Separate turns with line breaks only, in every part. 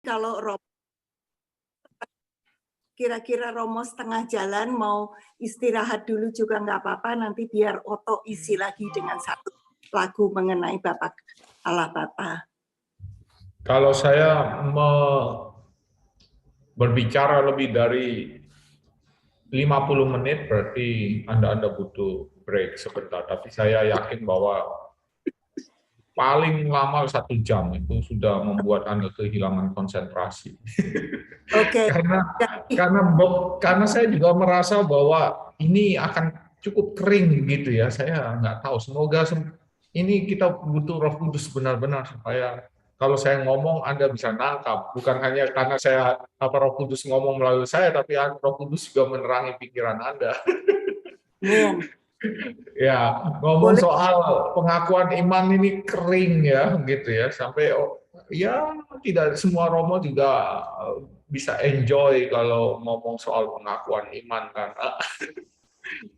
kalau kira-kira Romo setengah jalan mau istirahat dulu juga nggak apa-apa, nanti biar Oto isi lagi dengan satu lagu mengenai Bapak Allah Bapa.
Kalau saya berbicara lebih dari 50 menit, berarti Anda butuh break sebentar. Tapi saya yakin bahwa paling lama 1 jam itu sudah membuat Anda kehilangan konsentrasi.
Oke.
Karena saya juga merasa bahwa ini akan cukup kering gitu ya. Saya nggak tahu. Semoga ini kita butuh Roh Kudus benar-benar supaya kalau saya ngomong Anda bisa nangkap. Bukan hanya karena Roh Kudus ngomong melalui saya, tapi Roh Kudus juga menerangi pikiran Anda. Ya, ngomong soal pengakuan iman ini kering ya, gitu ya. Sampai ya tidak semua Romo juga bisa enjoy kalau ngomong soal pengakuan iman, karena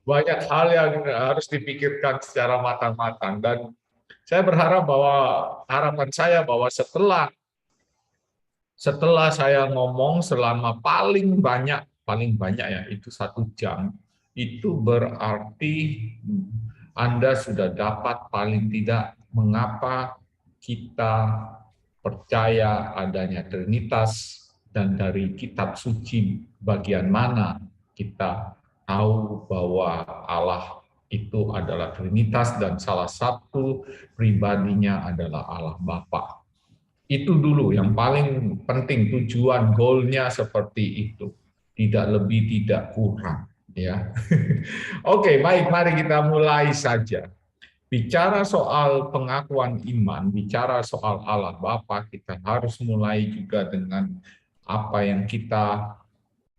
banyak hal yang harus dipikirkan secara matang-matang. Dan saya berharap bahwa harapan saya bahwa setelah saya ngomong selama paling banyak ya itu 1 jam, itu berarti Anda sudah dapat paling tidak mengapa kita percaya adanya Trinitas, dan dari kitab suci bagian mana kita tahu bahwa Allah itu adalah Trinitas dan salah satu pribadinya adalah Allah Bapa. Itu dulu yang paling penting, tujuan goalnya seperti itu, tidak lebih tidak kurang ya. Oke, baik, mari kita mulai saja. Bicara soal pengakuan iman, bicara soal Allah Bapa, kita harus mulai juga dengan apa yang kita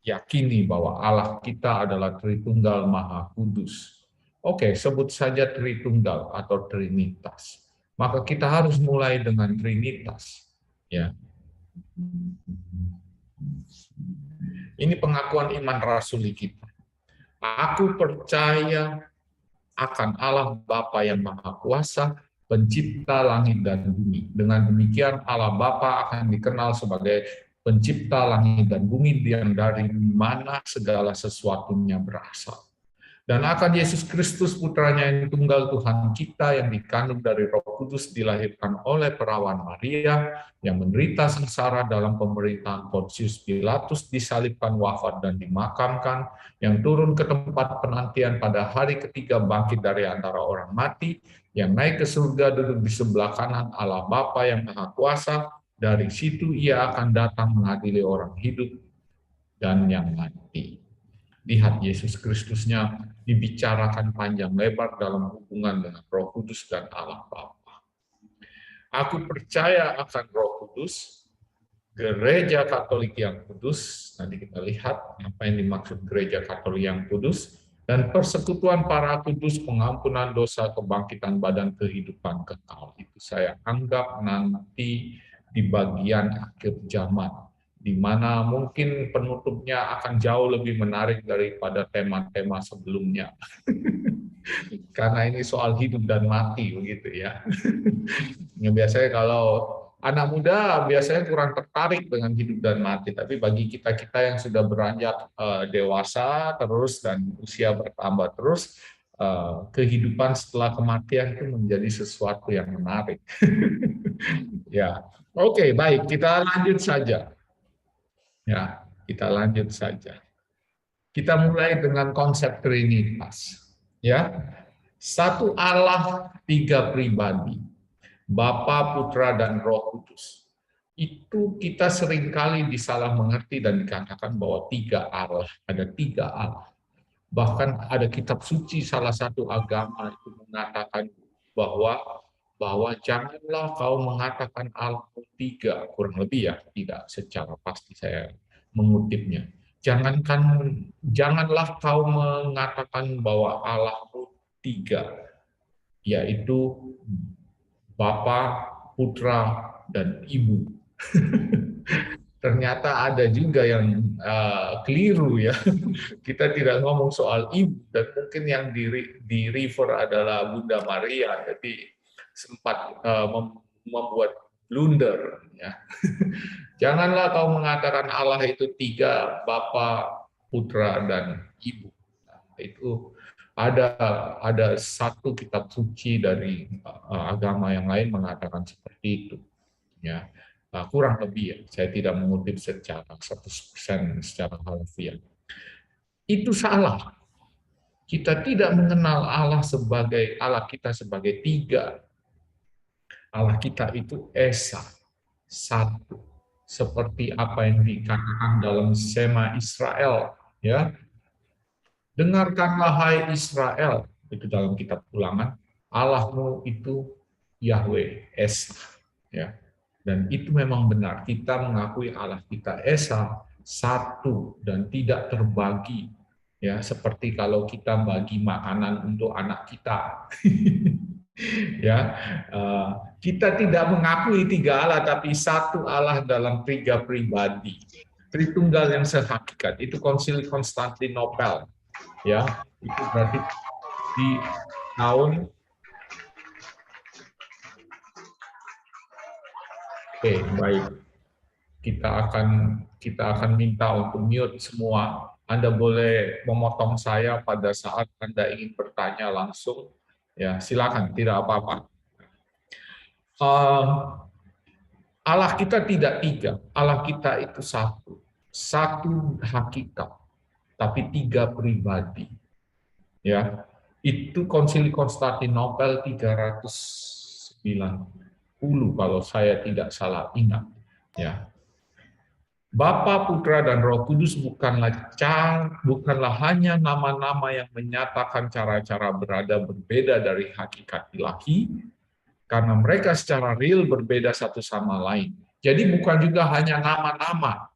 yakini bahwa Allah kita adalah Tritunggal Maha Kudus. Oke, sebut saja Tritunggal atau Trinitas. Maka kita harus mulai dengan Trinitas. Ya. Ini pengakuan iman rasuli kita. Aku percaya akan Allah Bapa yang Maha Kuasa, pencipta langit dan bumi. Dengan demikian Allah Bapa akan dikenal sebagai pencipta langit dan bumi, yang dari mana segala sesuatunya berasal. Dan akan Yesus Kristus putranya yang tunggal Tuhan kita, yang dikandung dari Roh Kudus, dilahirkan oleh perawan Maria, yang menderita sengsara dalam pemerintahan Pontius Pilatus, disalibkan, wafat dan dimakamkan, yang turun ke tempat penantian pada hari ketiga, bangkit dari antara orang mati, yang naik ke surga, duduk di sebelah kanan Allah Bapa yang Maha Kuasa. Dari situ ia akan datang mengadili orang hidup dan yang mati. Lihat, Yesus Kristusnya dibicarakan panjang lebar dalam hubungan dengan Roh Kudus dan Allah Bapa. Aku percaya akan Roh Kudus, Gereja Katolik yang kudus. Nanti kita lihat apa yang dimaksud Gereja Katolik yang kudus, dan persekutuan para kudus, pengampunan dosa, kebangkitan badan, kehidupan kekal. Itu saya anggap nanti di bagian akhir zaman, di mana mungkin penutupnya akan jauh lebih menarik daripada tema-tema sebelumnya. Karena ini soal hidup dan mati, begitu ya. Biasanya kalau anak muda biasanya kurang tertarik dengan hidup dan mati, tapi bagi kita-kita yang sudah beranjak dewasa terus dan usia bertambah terus, kehidupan setelah kematian itu menjadi sesuatu yang menarik. Ya, oke, baik, kita lanjut saja. Ya, kita lanjut saja. Kita mulai dengan konsep Trinitas. Ya, satu Allah, tiga pribadi, Bapa, Putra, dan Roh Kudus. Itu kita seringkali disalah mengerti dan dikatakan bahwa tiga Allah, ada tiga Allah. Bahkan ada kitab suci salah satu agama itu mengatakan bahwa janganlah kau mengatakan Allah tiga, kurang lebih ya, tidak secara pasti saya mengutipnya. Janganlah kau mengatakan bahwa Allah tiga, yaitu Bapa, Putra, dan Ibu. Ternyata ada juga yang keliru ya. Kita tidak ngomong soal ibu, dan mungkin yang di refer adalah Bunda Maria. Jadi sempat membuat blunder. Ya. Janganlah kau mengatakan Allah itu 3, Bapa, Putra, dan Ibu. Nah, itu ada satu kitab suci dari agama yang lain mengatakan seperti itu. Ya, kurang lebih ya. Saya tidak mengutip secara 100% secara harfiah. Itu salah. Kita tidak mengenal Allah kita sebagai 3. Allah kita itu esa, 1. Seperti apa yang dikatakan dalam Shema Israel, ya. Dengarkanlah hai Israel, itu dalam kitab Ulangan, Allahmu itu Yahweh esa, ya. Dan itu memang benar, kita mengakui Allah kita esa, 1 dan tidak terbagi, ya, seperti kalau kita bagi makanan untuk anak kita. Ya, kita tidak mengakui 3 Allah, tapi 1 Allah dalam 3 pribadi, Tritunggal yang sehakikat. Itu Konsili Konstantinopel, ya, itu berarti di tahun. Oke, baik. Kita akan minta untuk mute semua. Anda boleh memotong saya pada saat Anda ingin bertanya langsung. Ya, silakan, tidak apa-apa. Allah kita tidak 3, Allah kita itu 1 hakikat, tapi 3 pribadi. Ya, itu Konsili Konstantinopel 390 kalau saya tidak salah ingat. Ya. Bapa, Putra, dan Roh Kudus bukanlah hanya nama-nama yang menyatakan cara-cara berada berbeda dari hakikat ilahi, karena mereka secara real berbeda satu sama lain. Jadi bukan juga hanya nama-nama.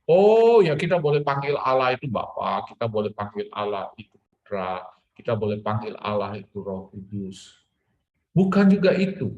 Oh ya, kita boleh panggil Allah itu Bapa, kita boleh panggil Allah itu Putra, kita boleh panggil Allah itu Roh Kudus. Bukan juga itu.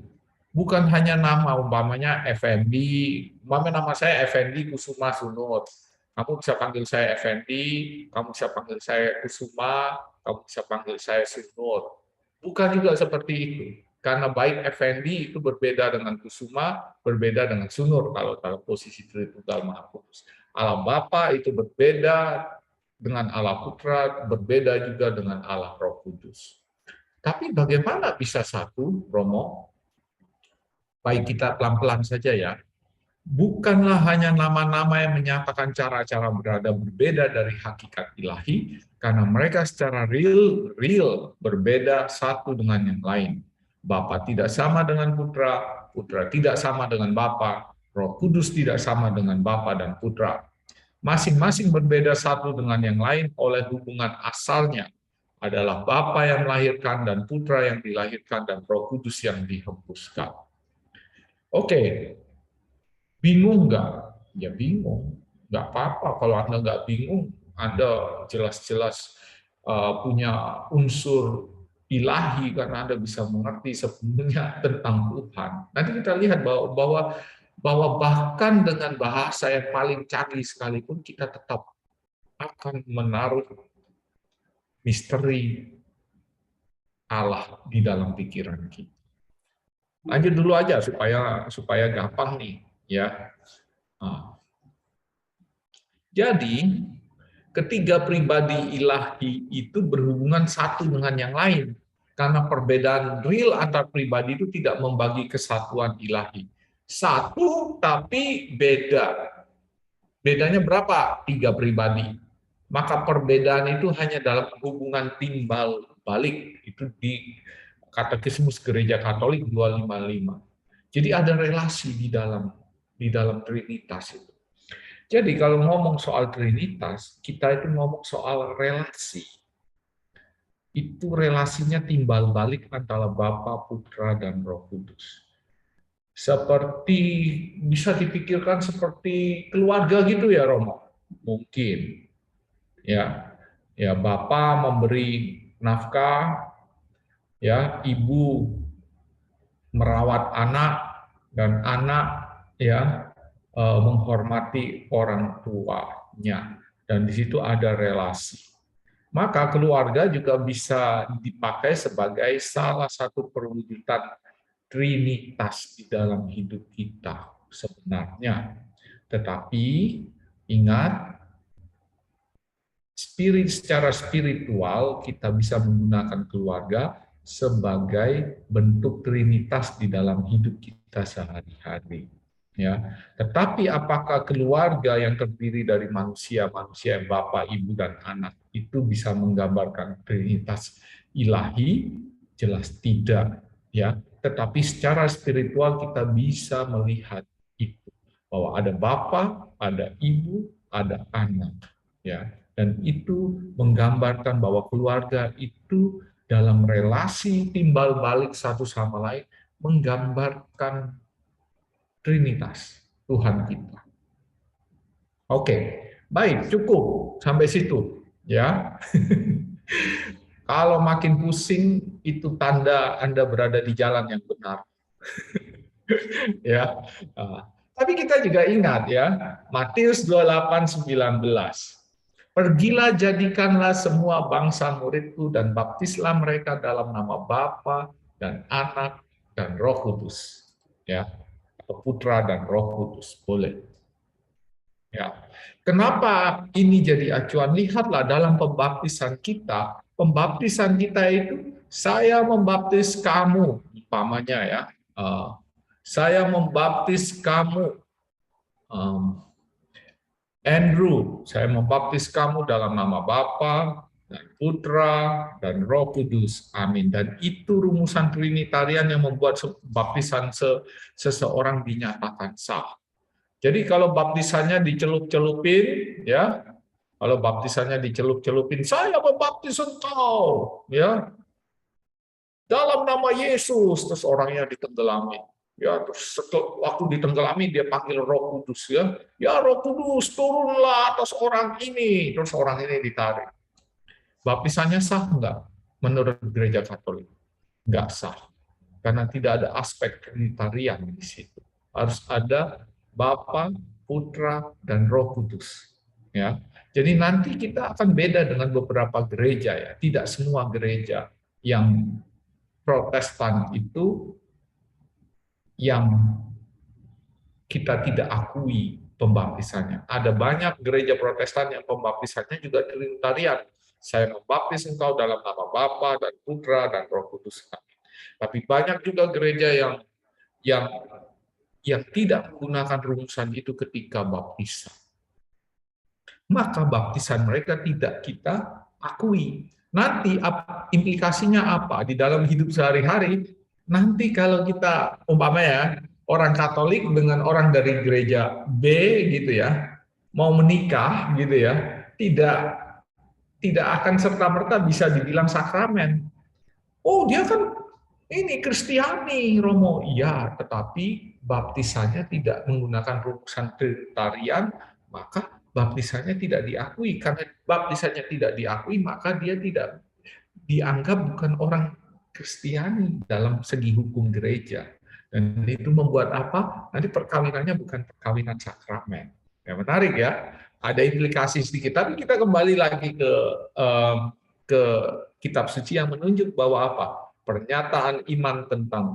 Bukan hanya nama, umpamanya Effendi, nama saya Effendi Kusuma Sunut. Kamu bisa panggil saya Effendi, kamu bisa panggil saya Kusuma, kamu bisa panggil saya Sunut. Bukan juga seperti itu. Karena baik Effendi itu berbeda dengan Kusuma, berbeda dengan Sunur kalau dalam posisi Tritunggal Maha Kudus. Allah Bapa itu berbeda dengan Allah Putra, berbeda juga dengan Allah Roh Kudus. Tapi bagaimana bisa 1, Romo? Baik, kita pelan-pelan saja ya. Bukanlah hanya nama-nama yang menyatakan cara-cara berada berbeda dari hakikat ilahi, karena mereka secara real berbeda satu dengan yang lain. Bapa tidak sama dengan Putra, Putra tidak sama dengan Bapa, Roh Kudus tidak sama dengan Bapa dan Putra. Masing-masing berbeda satu dengan yang lain oleh hubungan asalnya adalah Bapa yang melahirkan dan Putra yang dilahirkan dan Roh Kudus yang dihembuskan. Oke, bingung nggak? Ya bingung, nggak apa-apa. Kalau Anda nggak bingung, Anda jelas-jelas punya unsur ilahi karena Anda bisa mengerti sepenuhnya tentang Tuhan. Nanti kita lihat bahwa bahkan dengan bahasa yang paling canggih sekalipun kita tetap akan menaruh misteri Allah di dalam pikiran kita. Lanjut dulu aja supaya gampang nih, ya. Jadi ketiga pribadi ilahi itu berhubungan satu dengan yang lain karena perbedaan real antar pribadi itu tidak membagi kesatuan ilahi. Satu tapi beda. Bedanya berapa? 3 pribadi. Maka perbedaan itu hanya dalam hubungan timbal balik. Itu di Katekismus Gereja Katolik 255. Jadi ada relasi di dalam Trinitas itu. Jadi kalau ngomong soal Trinitas, kita itu ngomong soal relasi. Itu relasinya timbal balik antara Bapa, Putra, dan Roh Kudus. Seperti bisa dipikirkan seperti keluarga gitu ya, Romo? Mungkin. Ya, Bapa memberi nafkah, ya, ibu merawat anak dan anak ya menghormati orang tuanya, dan di situ ada relasi. Maka keluarga juga bisa dipakai sebagai salah satu perwujudan Trinitas di dalam hidup kita sebenarnya. Tetapi ingat, secara spiritual kita bisa menggunakan keluarga sebagai bentuk trinitas di dalam hidup kita sehari-hari. Ya, tetapi apakah keluarga yang terdiri dari manusia bapak, ibu, dan anak itu bisa menggambarkan trinitas ilahi? Jelas tidak. Ya, tetapi secara spiritual kita bisa melihat itu, bahwa ada bapa, ada ibu, ada anak. Ya, dan itu menggambarkan bahwa keluarga itu dalam relasi timbal balik satu sama lain menggambarkan Trinitas Tuhan kita. Oke, baik, cukup sampai situ ya. Kalau makin pusing itu tanda Anda berada di jalan yang benar. Ya. Tapi kita juga ingat ya, Matius 28:19. Pergilah, jadikanlah semua bangsa muridku dan baptislah mereka dalam nama Bapa dan Anak dan Roh Kudus. Ya, atau Putra dan Roh Kudus, boleh. Ya. Kenapa ini jadi acuan? Lihatlah dalam pembaptisan kita itu saya membaptis kamu, umpamanya ya. Saya membaptis kamu, Andrew, saya membaptis kamu dalam nama Bapa dan Putra dan Roh Kudus. Amin. Dan itu rumusan Trinitarian yang membuat baptisan seseorang dinyatakan sah. Jadi kalau baptisannya dicelup-celupin, ya, kalau baptisannya dicelup-celupin, saya membaptis engkau, ya, dalam nama Yesus, terus orangnya ditenggelami. Ya, terus waktu ditenggelami dia panggil Roh Kudus, ya. Ya, Roh Kudus turunlah atas orang ini, terus orang ini ditarik. Baptisannya sah enggak menurut Gereja Katolik? Enggak sah. Karena tidak ada aspek Trinitarian di situ. Harus ada Bapa, Putra, dan Roh Kudus. Ya. Jadi nanti kita akan beda dengan beberapa gereja ya. Tidak semua gereja yang Protestan itu yang kita tidak akui pembaptisannya. Ada banyak gereja Protestan yang pembaptisannya juga Trinitarian. Saya membaptis engkau dalam nama Bapa dan Putra dan Roh Kudus. Tapi banyak juga gereja yang tidak menggunakan rumusan itu ketika baptisan. Maka baptisan mereka tidak kita akui. Nanti implikasinya apa di dalam hidup sehari-hari? Nanti kalau kita umpamanya orang Katolik dengan orang dari gereja B gitu ya, mau menikah gitu ya, tidak akan serta-merta bisa dibilang sakramen. Oh, dia kan ini Kristiani, Romo. Iya, tetapi baptisannya tidak menggunakan rumusan Trinitarian, maka baptisannya tidak diakui. Karena baptisannya tidak diakui, maka dia tidak dianggap bukan orang Kristiani dalam segi hukum gereja. Dan itu membuat apa? Nanti perkawinannya bukan perkawinan sakramen. Ya, menarik ya. Ada implikasi sedikit. Tapi kita kembali lagi ke kitab suci yang menunjuk bahwa apa? Pernyataan iman tentang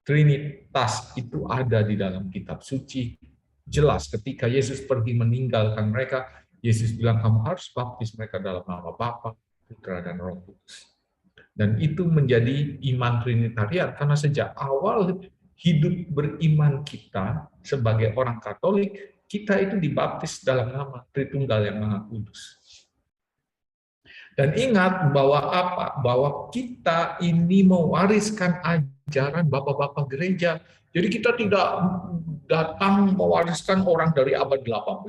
Trinitas itu ada di dalam kitab suci. Jelas ketika Yesus pergi meninggalkan mereka, Yesus bilang kamu harus baptis mereka dalam nama Bapa, Putra, dan Roh Kudus. Dan itu menjadi iman Trinitarian, karena sejak awal hidup beriman kita sebagai orang Katolik, kita itu dibaptis dalam nama Tritunggal yang Maha Kudus. Dan ingat bahwa apa? Bahwa kita ini mewariskan ajaran bapak-bapak gereja. Jadi kita tidak datang mewariskan orang dari abad 18,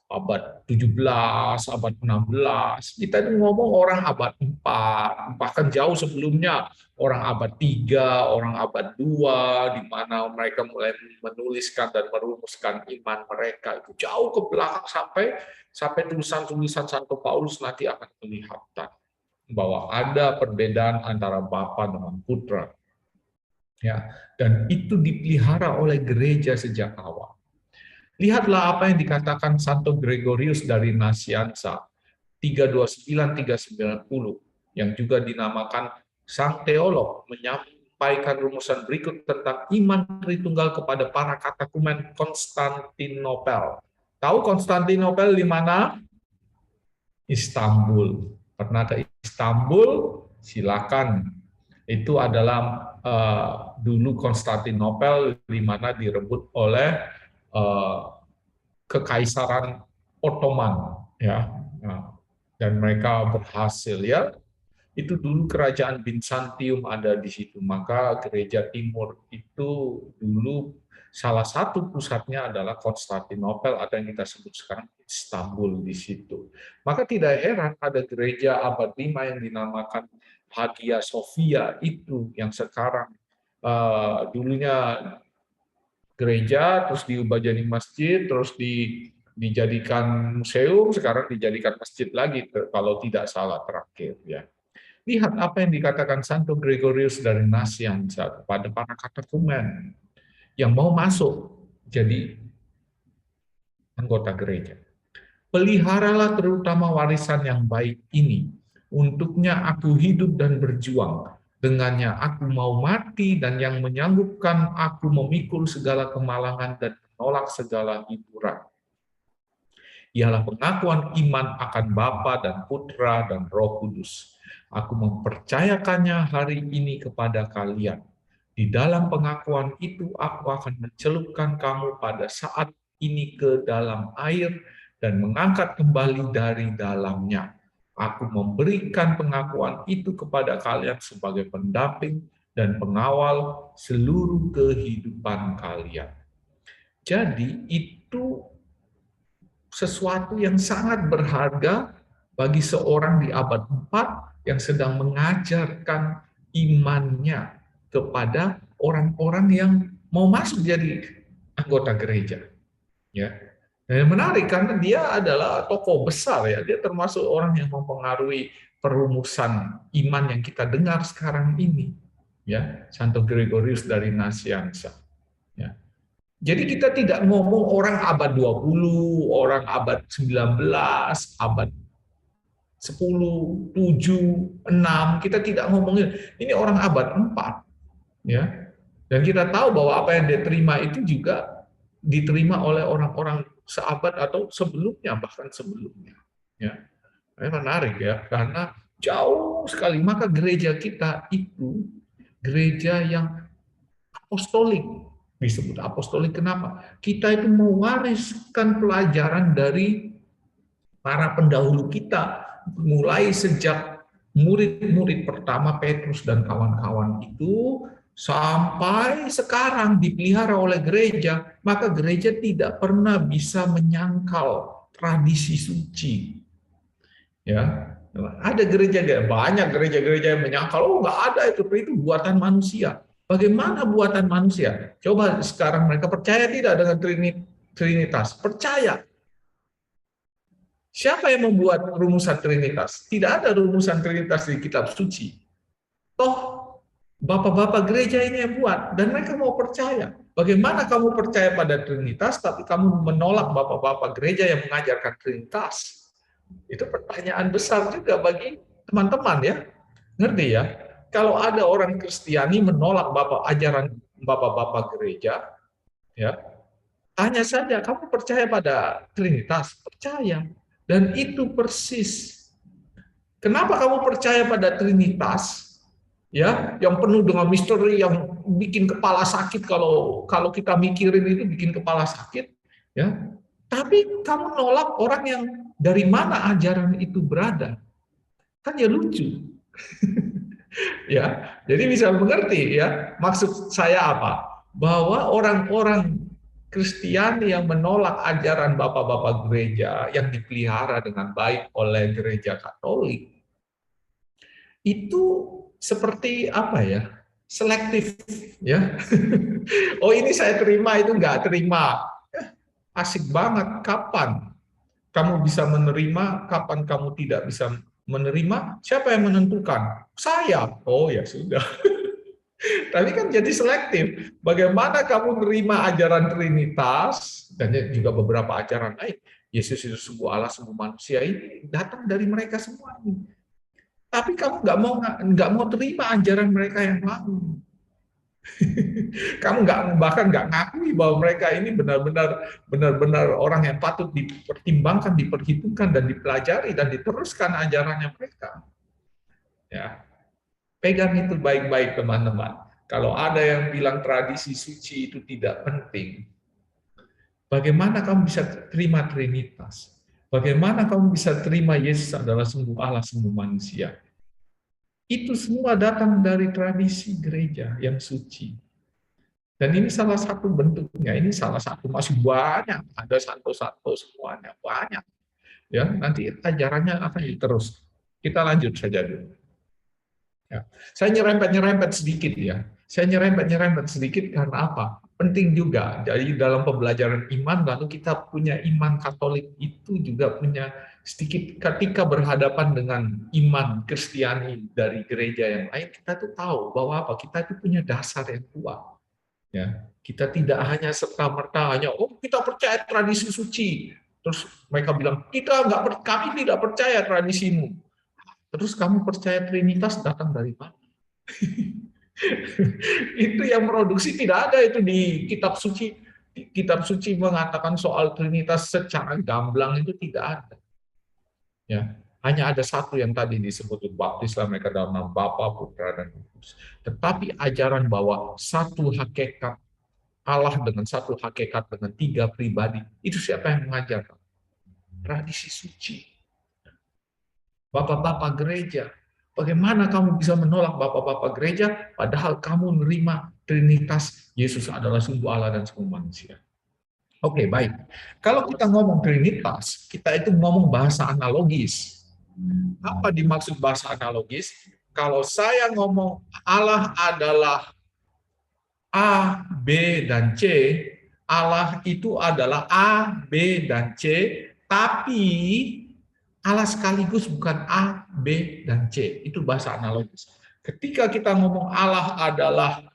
abad 17, abad 16. Kita itu ngomong orang abad 4, bahkan jauh sebelumnya, orang abad 3, orang abad 2, di mana mereka mulai menuliskan dan merumuskan iman mereka. Itu jauh ke belakang sampai tulisan-tulisan Santo Paulus nanti akan kelihatan bahwa ada perbedaan antara Bapa dengan Putra. Ya, dan itu dipelihara oleh gereja sejak awal. Lihatlah apa yang dikatakan Santo Gregorius dari Nasianza 329-390 yang juga dinamakan sang teolog menyampaikan rumusan berikut tentang iman Tritunggal kepada para katekumen Konstantinopel. Tahu Konstantinopel di mana? Istanbul. Pernah ke Istanbul? Silakan. Itu adalah dulu Konstantinopel di mana direbut oleh Kekaisaran Ottoman, ya. Dan mereka berhasil, ya. Itu dulu kerajaan Bizantium ada di situ. Maka gereja timur itu dulu salah satu pusatnya adalah Konstantinopel atau yang kita sebut sekarang Istanbul di situ. Maka tidak heran ada gereja abad 5 yang dinamakan Hagia Sophia itu yang sekarang dulunya gereja, terus diubah jadi masjid, terus dijadikan museum, sekarang dijadikan masjid lagi kalau tidak salah terakhir, ya. Lihat apa yang dikatakan Santo Gregorius dari Nazianza kepada para katekumen yang mau masuk jadi anggota gereja. Peliharalah terutama warisan yang baik ini. Untuknya aku hidup dan berjuang. Dengannya aku mau mati dan yang menyanggupkan aku memikul segala kemalangan dan menolak segala hiburan. Ialah pengakuan iman akan Bapa dan Putra dan Roh Kudus. Aku mempercayakannya hari ini kepada kalian. Di dalam pengakuan itu aku akan mencelupkan kamu pada saat ini ke dalam air dan mengangkat kembali dari dalamnya. Aku memberikan pengakuan itu kepada kalian sebagai pendamping dan pengawal seluruh kehidupan kalian. Jadi itu sesuatu yang sangat berharga bagi seorang di abad 4 yang sedang mengajarkan imannya kepada orang-orang yang mau masuk jadi anggota gereja. Ya. Dan menarik karena dia adalah tokoh besar, ya. Dia termasuk orang yang mempengaruhi perumusan iman yang kita dengar sekarang ini. Ya, Santo Gregorius dari Nazianza. Ya. Jadi kita tidak ngomong orang abad 20, orang abad 19, abad 10, 7, 6, kita tidak ngomongin. Ini orang abad 4. Ya. Dan kita tahu bahwa apa yang dia terima itu juga diterima oleh orang-orang seabad atau sebelumnya, bahkan sebelumnya. Ya. Ini menarik, ya, karena jauh sekali. Maka gereja kita itu gereja yang apostolik. Disebut apostolik kenapa? Kita itu mewariskan pelajaran dari para pendahulu kita, mulai sejak murid-murid pertama Petrus dan kawan-kawan itu sampai sekarang dipelihara oleh gereja. Maka gereja tidak pernah bisa menyangkal tradisi suci. Ya, ada gereja, banyak gereja-gereja yang menyangkal, oh nggak ada itu buatan manusia. Bagaimana buatan manusia? Coba sekarang mereka percaya tidak dengan Trinitas? Percaya. Siapa yang membuat rumusan Trinitas? Tidak ada rumusan Trinitas di kitab suci. Toh, bapak-bapak gereja ini yang buat, dan mereka mau percaya. Bagaimana kamu percaya pada Trinitas, tapi kamu menolak bapak-bapak gereja yang mengajarkan Trinitas? Itu pertanyaan besar juga bagi teman-teman, ya. Ngerti, ya? Kalau ada orang Kristiani menolak ajaran bapak-bapak gereja, ya, tanya saja, kamu percaya pada Trinitas? Percaya. Dan itu persis. Kenapa kamu percaya pada Trinitas? Ya, yang penuh dengan misteri, yang bikin kepala sakit kalau kita mikirin itu bikin kepala sakit, ya. Tapi kamu nolak orang yang dari mana ajaran itu berada. Kan ya lucu. Ya, jadi bisa mengerti, ya, maksud saya apa? Bahwa orang-orang Kristiani yang menolak ajaran bapak-bapak gereja yang dipelihara dengan baik oleh gereja Katolik itu seperti apa, ya? Selektif, ya. Oh, ini saya terima, itu nggak terima. Asik banget. Kapan kamu bisa menerima, kapan kamu tidak bisa menerima? Siapa yang menentukan? Saya. Oh ya sudah. Tapi kan jadi selektif. Bagaimana kamu menerima ajaran Trinitas dan juga beberapa ajaran lain? Yesus itu sungguh Allah, sungguh manusia, ini datang dari mereka semua. Tapi kamu nggak mau terima ajaran mereka yang lain. Kamu bahkan nggak ngakui bahwa mereka ini benar-benar orang yang patut dipertimbangkan, diperhitungkan, dan dipelajari dan diteruskan ajarannya mereka. Ya, pegang itu baik-baik teman-teman. Kalau ada yang bilang tradisi suci itu tidak penting, bagaimana kamu bisa terima Trinitas? Bagaimana kamu bisa terima Yesus adalah sungguh Allah, sungguh manusia? Itu semua datang dari tradisi gereja yang suci. Dan ini salah satu bentuknya, ini salah satu, masih banyak, ada satu-satu semuanya, banyak. Ya, nanti ajarannya akan terus. Kita lanjut saja dulu. Ya. Saya nyerempet sedikit ya. Saya nyerempet sedikit karena apa? Penting juga. Jadi dalam pembelajaran iman, lalu kita punya iman Katolik itu juga punya sedikit ketika berhadapan dengan iman Kristiani dari gereja yang lain, kita tuh tahu bahwa apa? Kita itu punya dasar yang kuat. Ya, kita tidak hanya serta-merta hanya kita percaya tradisi suci. Terus mereka bilang kami tidak percaya tradisimu. Terus kamu percaya Trinitas datang dari mana? Itu yang produksi tidak ada itu di kitab suci. Kitab suci mengatakan soal Trinitas secara gamblang itu tidak ada. Ya, hanya ada satu yang tadi disebut, baptislah mereka dalam nama Bapa, Putra, dan Roh Kudus. Tetapi ajaran bahwa satu hakikat Allah dengan satu hakikat dengan tiga pribadi, itu siapa yang mengajarkan? Tradisi suci. Bapak-bapak gereja. Bagaimana kamu bisa menolak bapak-bapak gereja padahal kamu menerima Trinitas, Yesus adalah sungguh Allah dan sungguh manusia. Oke, baik. Kalau kita ngomong Trinitas, kita itu ngomong bahasa analogis. Apa dimaksud bahasa analogis? Kalau saya ngomong Allah adalah A, B, dan C, Allah itu adalah A, B, dan C, tapi Allah sekaligus bukan A, B, dan C. Itu bahasa analogis. Ketika kita ngomong Allah adalah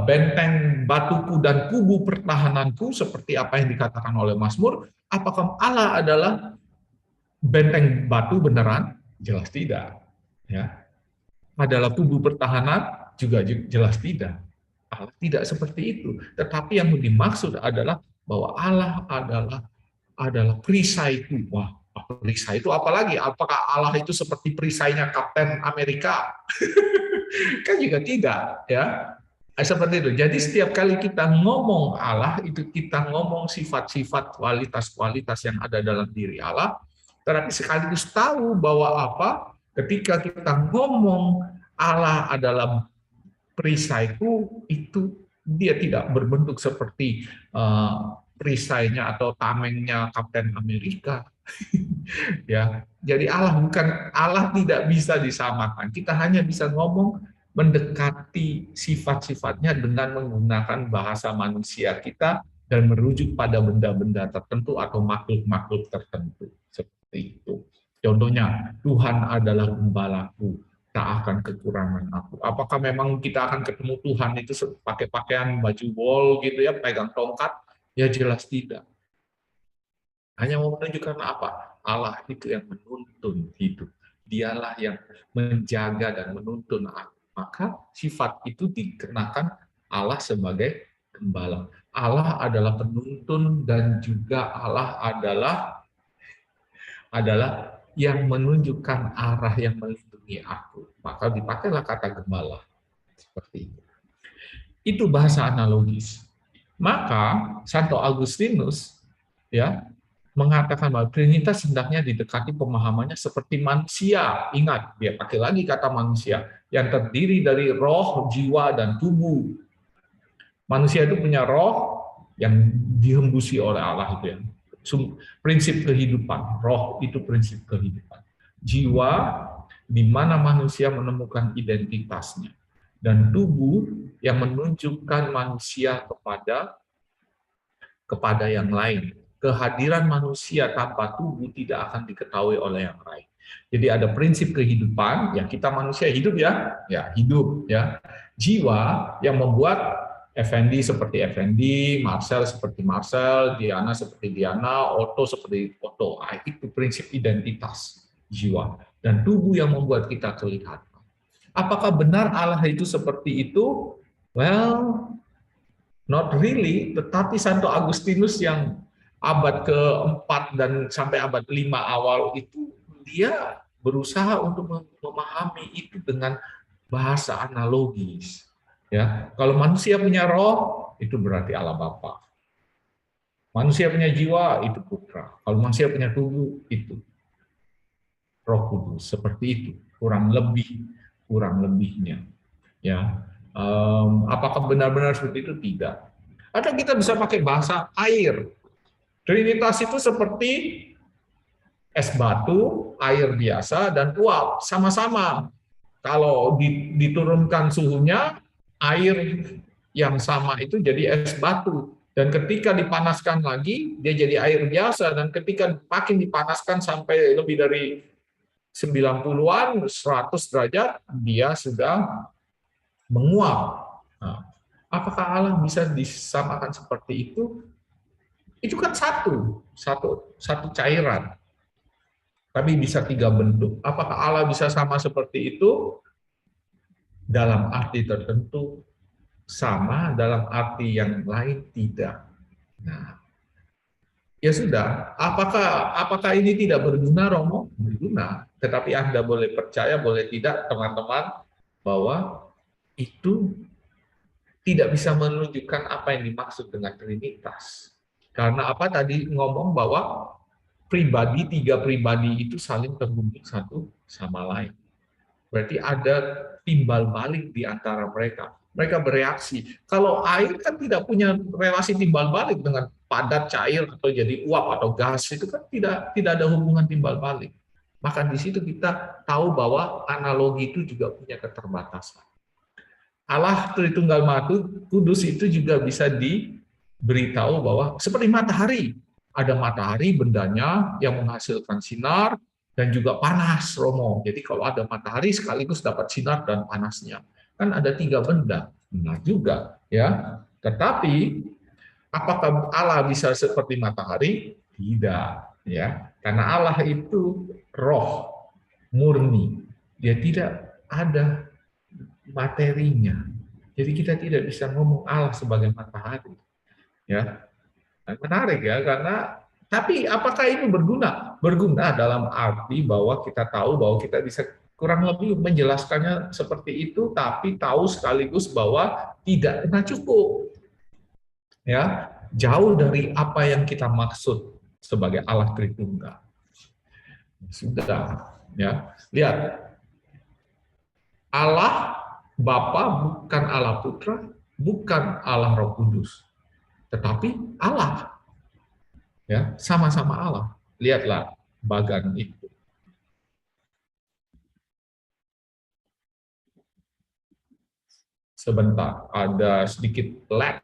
benteng batuku dan kubu pertahananku, seperti apa yang dikatakan oleh Mazmur, apakah Allah adalah benteng batu beneran? Jelas tidak. Ya. Adalah kubu pertahanan? Juga jelas tidak. Allah tidak seperti itu. Tetapi yang dimaksud adalah bahwa Allah adalah perisaiku. Wah, perisai itu apalagi? Apakah Allah itu seperti perisainya Kapten Amerika? Kan juga tidak, ya. Seperti itu. Jadi setiap kali kita ngomong Allah, itu kita ngomong sifat-sifat, kualitas-kualitas yang ada dalam diri Allah, tetapi sekaligus tahu bahwa apa? Ketika kita ngomong Allah adalah perisaiku, itu dia tidak berbentuk seperti perisainya atau tamengnya Kapten Amerika. Ya, jadi Allah tidak bisa disamakan. Kita hanya bisa ngomong mendekati sifat-sifatnya dengan menggunakan bahasa manusia kita dan merujuk pada benda-benda tertentu atau makhluk-makhluk tertentu. Seperti itu. Contohnya, Tuhan adalah gembalaku, tak akan kekurangan aku. Apakah memang kita akan ketemu Tuhan itu pakai pakaian baju wol gitu ya, pegang tongkat? Ya jelas tidak. Hanya mau menunjukkan apa? Allah itu yang menuntun hidup. Dialah yang menjaga dan menuntun aku. Maka sifat itu dikenakan Allah sebagai gembala. Allah adalah penuntun dan juga Allah adalah yang menunjukkan arah, yang melindungi aku. Maka dipakailah kata gembala. Seperti itu. Itu bahasa analogis. Maka Santo Agustinus ya mengatakan bahwa Trinitas hendaknya didekati pemahamannya seperti manusia. Ingat, dia pakai lagi kata manusia yang terdiri dari roh, jiwa, dan tubuh. Manusia itu punya roh yang dihembusi oleh Allah itu ya. Prinsip kehidupan, roh itu prinsip kehidupan. Jiwa di mana manusia menemukan identitasnya, dan tubuh yang menunjukkan manusia kepada yang lain. Kehadiran manusia tanpa tubuh tidak akan diketahui oleh yang lain. Jadi ada prinsip kehidupan, ya kita manusia hidup ya hidup ya. Jiwa yang membuat Effendi seperti Effendi, Marcel seperti Marcel, Diana seperti Diana, Otto seperti Otto. Itu prinsip identitas jiwa. Dan tubuh yang membuat kita kelihatan. Apakah benar Allah itu seperti itu? Well, not really, tetapi Santo Agustinus yang abad ke-4 dan sampai abad 5 awal itu, dia berusaha untuk memahami itu dengan bahasa analogis. Ya, kalau manusia punya roh, itu berarti Allah Bapa. Manusia punya jiwa, itu Putra. Kalau manusia punya tubuh, itu Roh Kudus. Seperti itu, kurang lebihnya. Ya, apakah benar-benar seperti itu? Tidak. Atau kita bisa pakai bahasa air. Trinitas itu seperti es batu, air biasa, dan uap. Sama-sama. Kalau diturunkan suhunya, air yang sama itu jadi es batu. Dan ketika dipanaskan lagi, dia jadi air biasa. Dan ketika makin dipanaskan sampai lebih dari 90-an, 100 derajat, dia sudah menguap. Nah, apakah Allah bisa disamakan seperti itu? Itu kan satu cairan, tapi bisa 3 bentuk. Apakah Allah bisa sama seperti itu? Dalam arti tertentu sama, dalam arti yang lain tidak. Nah, ya sudah. Apakah ini tidak berguna, Romo? Berguna. Tetapi Anda boleh percaya, boleh tidak, teman-teman, bahwa itu tidak bisa menunjukkan apa yang dimaksud dengan Trinitas. Karena apa tadi ngomong bahwa tiga pribadi itu saling terhubung satu sama lain. Berarti ada timbal balik di antara mereka. Mereka bereaksi. Kalau air kan tidak punya relasi timbal balik dengan padat, cair, atau jadi uap atau gas. Itu kan tidak ada hubungan timbal balik. Maka di situ kita tahu bahwa analogi itu juga punya keterbatasan. Allah Tritunggal Maha Kudus itu juga bisa diberitahu bahwa seperti matahari. Ada matahari bendanya yang menghasilkan sinar dan juga panas, Romo. Jadi kalau ada matahari sekaligus dapat sinar dan panasnya. Kan ada 3 benda. Benar juga, ya. Tetapi apakah Allah bisa seperti matahari? Tidak, ya. Karena Allah itu roh murni. Dia tidak ada materinya. Jadi kita tidak bisa ngomong Allah sebagai matahari. Ya. Menarik ya, karena tapi apakah itu berguna? Berguna dalam arti bahwa kita tahu bahwa kita bisa kurang lebih menjelaskannya seperti itu, tapi tahu sekaligus bahwa tidak pernah cukup. Ya, jauh dari apa yang kita maksud sebagai Allah Tritunggal. Sudah, ya. Lihat. Allah Bapa bukan Allah Putra, bukan Allah Roh Kudus, tetapi Allah. Ya, sama-sama Allah. Lihatlah bagan itu. Sebentar, ada sedikit lag.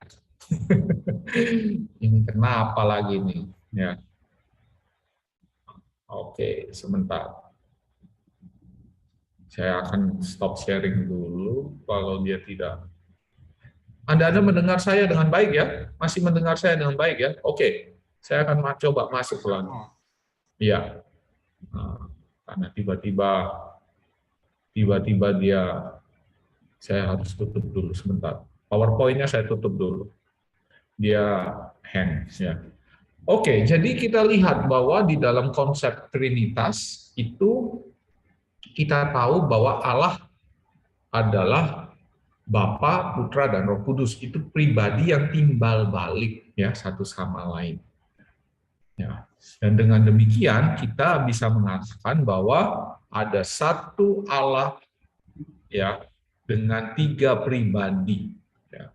Ini kenapa lagi nih? Ya. Oke, sebentar. Saya akan stop sharing dulu kalau dia tidak. Anda mendengar saya dengan baik ya? Masih mendengar saya dengan baik ya? Oke, saya akan coba masuk lagi. Iya. Nah, karena tiba-tiba saya harus tutup dulu sebentar. PowerPoint-nya saya tutup dulu. Dia hang ya. Oke, jadi kita lihat bahwa di dalam konsep Trinitas itu kita tahu bahwa Allah adalah Bapa, Putra, dan Roh Kudus. Itu pribadi yang timbal balik ya satu sama lain. Ya. Dan dengan demikian kita bisa mengatakan bahwa ada satu Allah ya dengan 3 pribadi. Ya.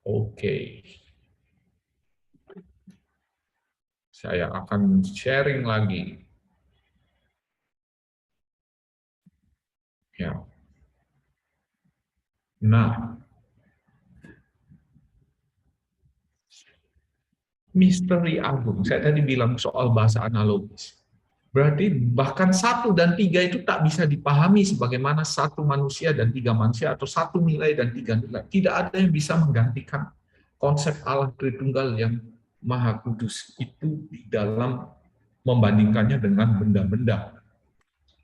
Oke. Saya akan sharing lagi. Ya. Nah, misteri agung. Saya tadi bilang soal bahasa analogis. Berarti bahkan 1 dan 3 itu tak bisa dipahami sebagaimana 1 manusia dan 3 manusia, atau 1 nilai dan 3 nilai. Tidak ada yang bisa menggantikan konsep Allah Tritunggal yang Maha Kudus itu di dalam membandingkannya dengan benda-benda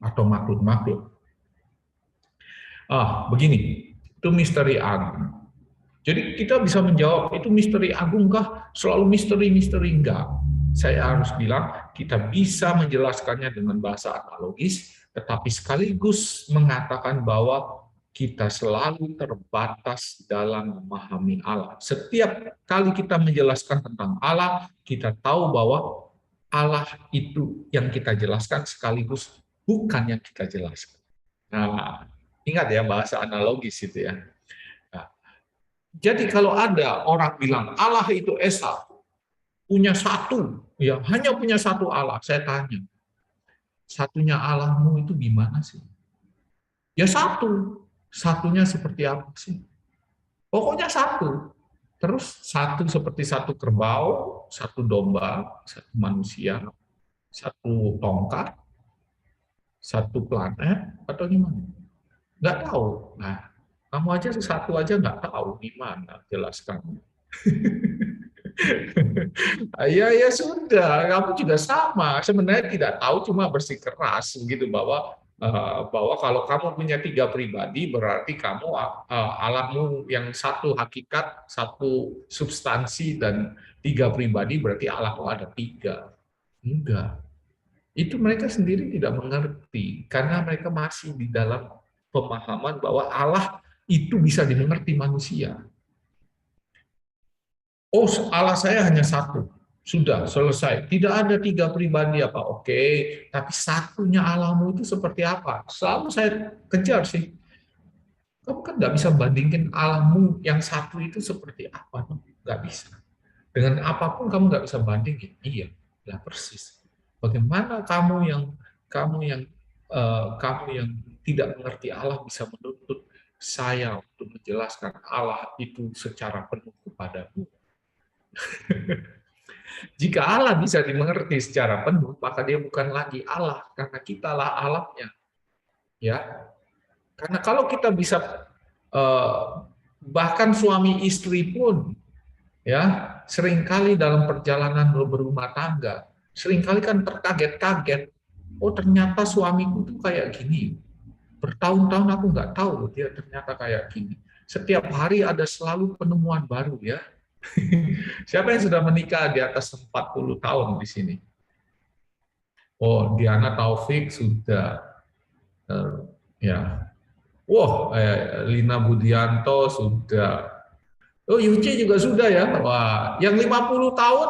atau makhluk-makhluk. Begini, itu misteri agung. Jadi kita bisa menjawab, itu misteri agung kah? Selalu misteri-misteri, enggak. Saya harus bilang, kita bisa menjelaskannya dengan bahasa analogis, tetapi sekaligus mengatakan bahwa kita selalu terbatas dalam memahami Allah. Setiap kali kita menjelaskan tentang Allah, kita tahu bahwa Allah itu yang kita jelaskan sekaligus bukan yang kita jelaskan. Nah, ingat ya bahasa analogis itu ya. Nah, jadi kalau ada orang bilang Allah itu esa, punya satu, ya hanya punya satu Allah, saya tanya, satunya Allahmu itu gimana sih? Ya satu, satunya seperti apa sih? Pokoknya satu. Terus satu seperti satu kerbau, satu domba, satu manusia, satu tongkat, satu planet, atau gimana? Nggak tahu. Nah, kamu aja satu aja nggak tahu gimana, jelaskan. Ya sudah, kamu juga sama. Sebenarnya tidak tahu, cuma bersikeras gitu bahwa kalau kamu punya 3 pribadi berarti kamu Allahmu yang satu hakikat, satu substansi dan 3 pribadi berarti Allahmu ada 3. Enggak. Itu mereka sendiri tidak mengerti karena mereka masih di dalam pemahaman bahwa Allah itu bisa dimengerti manusia. Oh, Allah saya hanya satu. Sudah, selesai. Tidak ada 3 pribadi apa. Oke, tapi satunya Allahmu itu seperti apa? Selalu saya kejar sih. Kamu kan nggak bisa bandingin Allahmu yang satu itu seperti apa. Nggak bisa. Dengan apapun kamu nggak bisa bandingin. Iya, ya persis. Bagaimana kamu yang tidak mengerti Allah bisa menuntut saya untuk menjelaskan Allah itu secara penuh kepadamu? Jika Allah bisa dimengerti secara penuh, maka dia bukan lagi Allah, karena kitalah Allahnya. Ya, karena kalau kita bisa bahkan suami istri pun, ya seringkali dalam perjalanan berumah tangga, seringkali kan terkaget-kaget. Oh ternyata suamiku tuh kayak gini. Bertahun-tahun aku nggak tahu dia ternyata kayak gini. Setiap hari ada selalu penemuan baru ya. Siapa yang sudah menikah di atas 40 tahun di sini? Oh, Diana Taufik sudah. Ya. Wah, Lina Budianto sudah. Oh, Yuci juga sudah ya. Wah, yang 50 tahun?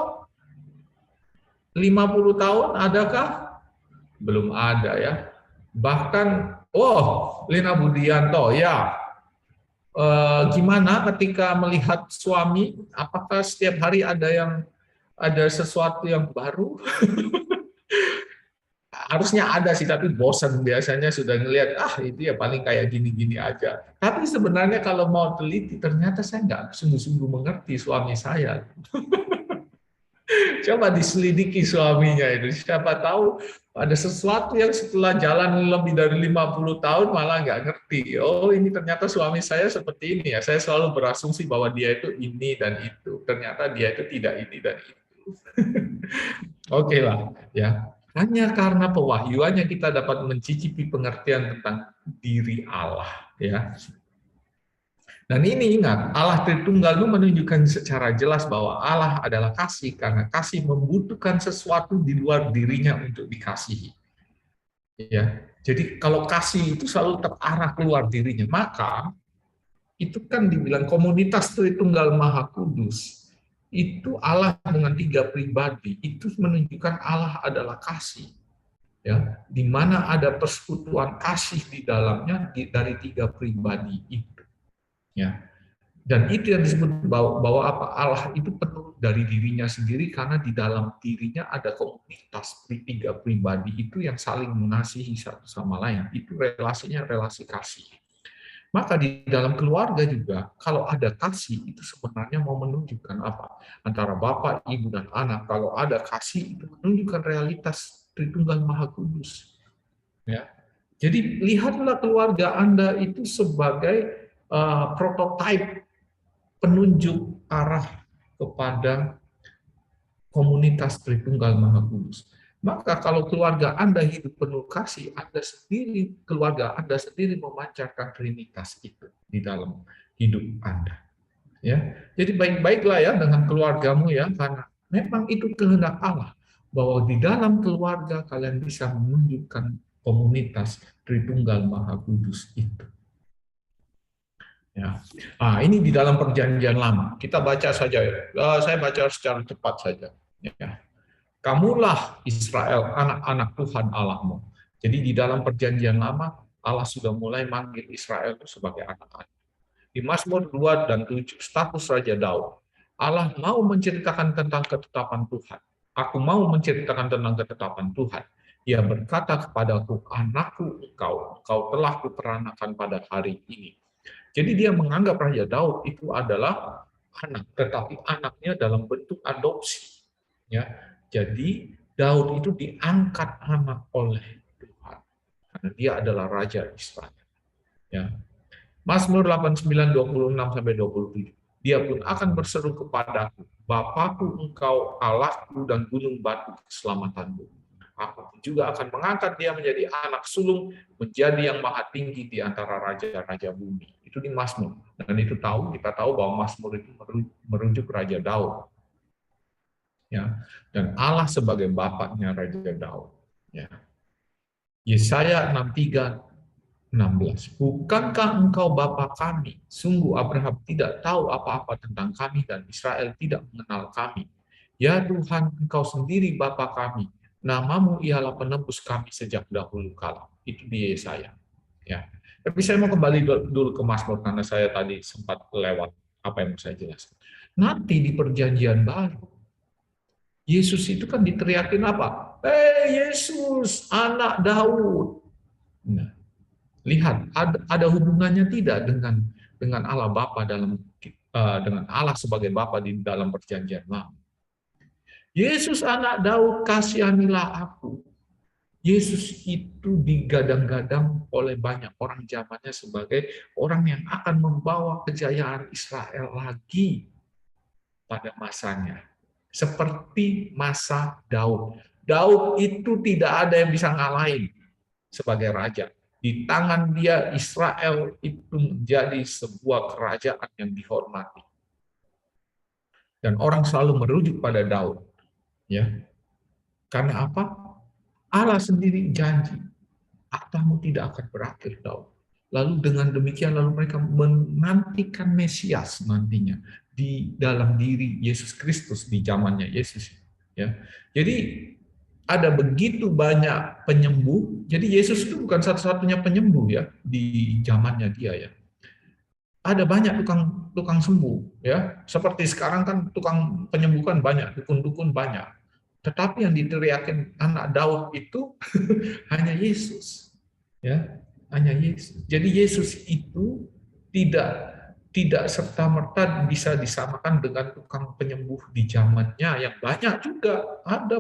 50 tahun adakah? Belum ada ya. Bahkan, Lina Budianto, ya. Gimana ketika melihat suami, apakah setiap hari ada sesuatu yang baru? Harusnya ada sih, tapi bosan biasanya sudah ngelihat, itu ya paling kayak gini-gini aja. Tapi sebenarnya kalau mau teliti, ternyata saya nggak sungguh-sungguh mengerti suami saya. Coba diselidiki suaminya itu, siapa tahu ada sesuatu yang setelah jalan lebih dari 50 tahun malah nggak ngerti. Oh ini ternyata suami saya seperti ini ya. Saya selalu berasumsi bahwa dia itu ini dan itu. Ternyata dia itu tidak ini dan itu. Oke lah, ya. Hanya karena pewahyuannya kita dapat mencicipi pengertian tentang diri Allah, ya. Dan ini ingat, Allah Tritunggal itu menunjukkan secara jelas bahwa Allah adalah kasih, karena kasih membutuhkan sesuatu di luar dirinya untuk dikasihi. Ya, jadi kalau kasih itu selalu terarah keluar dirinya, maka itu kan dibilang komunitas Tritunggal Maha Kudus. Itu Allah dengan 3 pribadi, itu menunjukkan Allah adalah kasih. Ya, di mana ada persekutuan kasih di dalamnya dari 3 pribadi itu. Ya. Dan itu yang disebut bahwa apa? Allah itu penuh dari dirinya sendiri karena di dalam dirinya ada komunitas 3 pribadi itu yang saling mengasihi satu sama lain. Itu relasinya relasi kasih. Maka di dalam keluarga juga kalau ada kasih itu sebenarnya mau menunjukkan apa? Antara Bapak, Ibu dan anak. Kalau ada kasih itu menunjukkan realitas Tritunggal Maha Kudus. Ya. Jadi lihatlah keluarga Anda itu sebagai prototipe penunjuk arah kepada komunitas Tritunggal Maha Kudus. Maka kalau keluarga Anda hidup penuh kasih, keluarga Anda sendiri memancarkan Trinitas itu di dalam hidup Anda. Ya, jadi baik-baiklah ya dengan keluargamu ya, karena memang itu kehendak Allah bahwa di dalam keluarga kalian bisa menunjukkan komunitas Tritunggal Maha Kudus itu. Ya. Ini di dalam Perjanjian Lama. Kita baca saja. Saya baca secara cepat saja. Ya. Kamulah Israel, anak-anak Tuhan Allahmu. Jadi di dalam Perjanjian Lama, Allah sudah mulai manggil Israel itu sebagai anak-anak. Di Mazmur 2 dan 7, status Raja Daud. Allah mau menceritakan tentang ketetapan Tuhan. Aku mau menceritakan tentang ketetapan Tuhan. Ia berkata kepadaku, anakku engkau telah kuperanakan pada hari ini. Jadi dia menganggap Raja Daud itu adalah anak, tetapi anaknya dalam bentuk adopsi. Ya, jadi Daud itu diangkat anak oleh Tuhan karena dia adalah Raja Israel. Ya. Mazmur 89:26-27. Dia pun akan berseru kepadaku, Bapakku engkau, Allahku dan gunung batu keselamatanku. Aku juga akan mengangkat dia menjadi anak sulung, menjadi yang maha tinggi di antara raja-raja bumi. Itu di Mazmur. Dan itu kita tahu bahwa Mazmur itu merujuk Raja Daud. Ya, dan Allah sebagai bapaknya Raja Daud. Ya. Yesaya 63:16. Bukankah engkau bapa kami? Sungguh Abraham tidak tahu apa-apa tentang kami dan Israel tidak mengenal kami. Ya Tuhan, engkau sendiri bapa kami. Namamu ialah penebus kami sejak dahulu kala. Itu di Yesaya. Ya. Tapi saya mau kembali dulu ke Mazmur karena saya tadi sempat lewat apa yang saya jelaskan. Nanti di Perjanjian Baru, Yesus itu kan diteriakin apa? Yesus, anak Daud. Nah, lihat, ada hubungannya tidak dengan Allah Bapa dengan Allah sebagai Bapa di dalam Perjanjian Lama. Yesus anak Daud, kasihanilah aku. Yesus itu digadang-gadang oleh banyak orang zamannya sebagai orang yang akan membawa kejayaan Israel lagi pada masanya. Seperti masa Daud. Daud itu tidak ada yang bisa ngalahin sebagai raja. Di tangan dia Israel itu menjadi sebuah kerajaan yang dihormati. Dan orang selalu merujuk pada Daud. Ya. Karena apa? Allah sendiri janji, tahtamu tidak akan berakhir Daud. Lalu dengan demikian mereka menantikan Mesias nantinya di dalam diri Yesus Kristus di zamannya Yesus. Ya. Jadi ada begitu banyak penyembuh. Jadi Yesus itu bukan satu-satunya penyembuh ya di zamannya dia ya. Ada banyak tukang sembuh ya. Seperti sekarang kan tukang penyembuhan banyak, dukun-dukun banyak. Tetapi yang diteriakin anak Daud itu hanya Yesus. Ya, hanya Yesus. Jadi Yesus itu tidak serta-merta bisa disamakan dengan tukang penyembuh di zamannya yang banyak juga, ada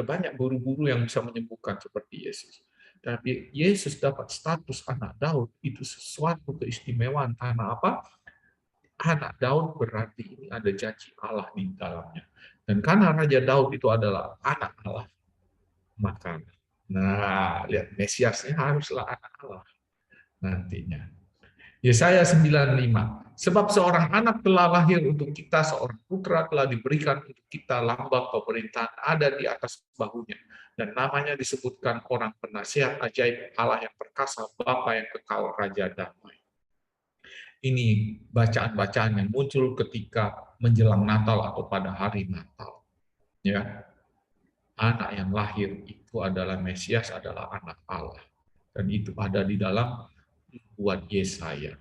banyak guru-guru yang bisa menyembuhkan seperti Yesus. Tapi Yesus dapat status anak Daud itu sesuatu keistimewaan karena apa? Anak Daud berarti ini ada janji Allah di dalamnya. Dan karena Raja Daud itu adalah anak Allah, maka lihat Mesiasnya haruslah anak Allah nantinya. Yesaya 95. Sebab seorang anak telah lahir untuk kita, seorang putra telah diberikan untuk kita, lambang pemerintahan ada di atas bahunya. Dan namanya disebutkan orang penasihat ajaib, Allah yang perkasa, Bapa yang kekal, Raja damai. Ini bacaan-bacaan yang muncul ketika menjelang Natal atau pada hari Natal. Ya, anak yang lahir itu adalah Mesias, adalah anak Allah. Dan itu ada di dalam buat Yesaya.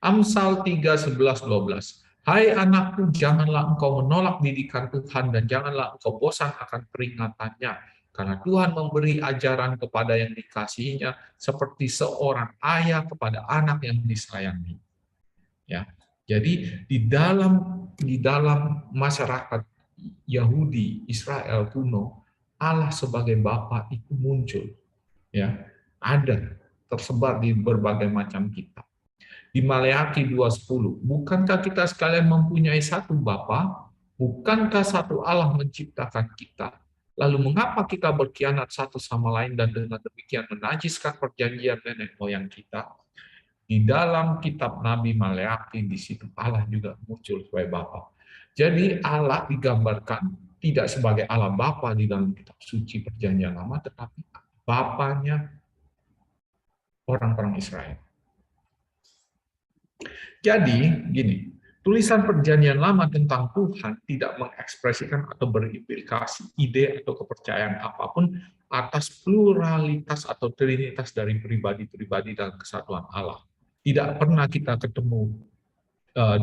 Amsal 3:11-12. Hai anakku, janganlah engkau menolak didikan Tuhan dan janganlah engkau bosan akan peringatannya. Karena Tuhan memberi ajaran kepada yang dikasihinya seperti seorang ayah kepada anak yang disayangi. Ya, jadi di dalam masyarakat Yahudi Israel kuno, Allah sebagai Bapa itu muncul. Ya, ada tersebar di berbagai macam kitab. Di Maleakhi 2:10, bukankah kita sekalian mempunyai satu Bapa? Bukankah satu Allah menciptakan kita? Lalu mengapa kita berkhianat satu sama lain dan dengan demikian menajiskan perjanjian nenek moyang kita? Di dalam kitab Nabi Maleakhi, di situ Allah juga muncul sebagai Bapa. Jadi Allah digambarkan tidak sebagai Allah Bapa di dalam kitab suci perjanjian lama, tetapi Bapanya orang-orang Israel. Jadi, gini, tulisan perjanjian lama tentang Tuhan tidak mengekspresikan atau berimplikasi ide atau kepercayaan apapun atas pluralitas atau trinitas dari pribadi-pribadi dalam kesatuan Allah. Tidak pernah kita ketemu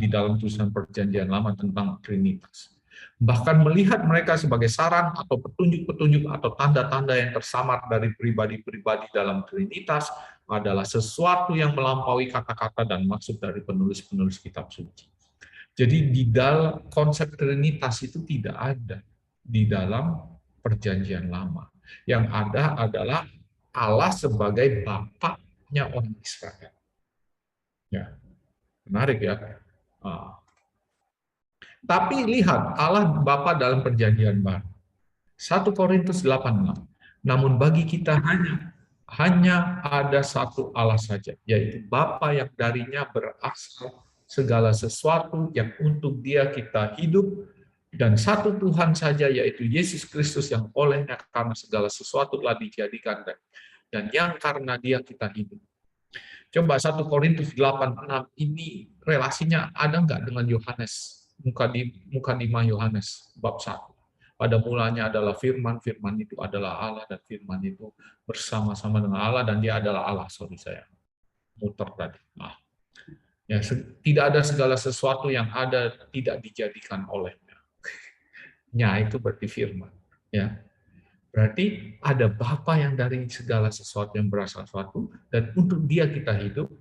di dalam tulisan perjanjian lama tentang trinitas. Bahkan melihat mereka sebagai saran atau petunjuk-petunjuk atau tanda-tanda yang tersamar dari pribadi-pribadi dalam trinitas adalah sesuatu yang melampaui kata-kata dan maksud dari penulis-penulis kitab suci. Jadi di dalam konsep trinitas itu tidak ada di dalam perjanjian lama. Yang ada adalah Allah sebagai Bapaknya orang Israel. Ya, menarik ya. Tapi lihat, Allah Bapa dalam perjanjian baru. 1 Korintus 8:6. Namun bagi kita hanya ada satu Allah saja, yaitu Bapa yang darinya berasal segala sesuatu yang untuk Dia kita hidup, dan satu Tuhan saja, yaitu Yesus Kristus yang olehnya karena segala sesuatu telah dijadikan dan yang karena Dia kita hidup. Coba 1 Korintus 8:6 ini relasinya ada nggak dengan Yohanes? Mukadimah Yohanes bab 1. Pada mulanya adalah firman, firman itu adalah Allah, dan firman itu bersama-sama dengan Allah, dan dia adalah Allah. Sorry, saya muter tadi. Ya, tidak ada segala sesuatu yang ada tidak dijadikan olehnya. Ya, itu berarti firman. Ya. Berarti ada Bapa yang dari segala sesuatu yang berasal sesuatu, dan untuk Dia kita hidup,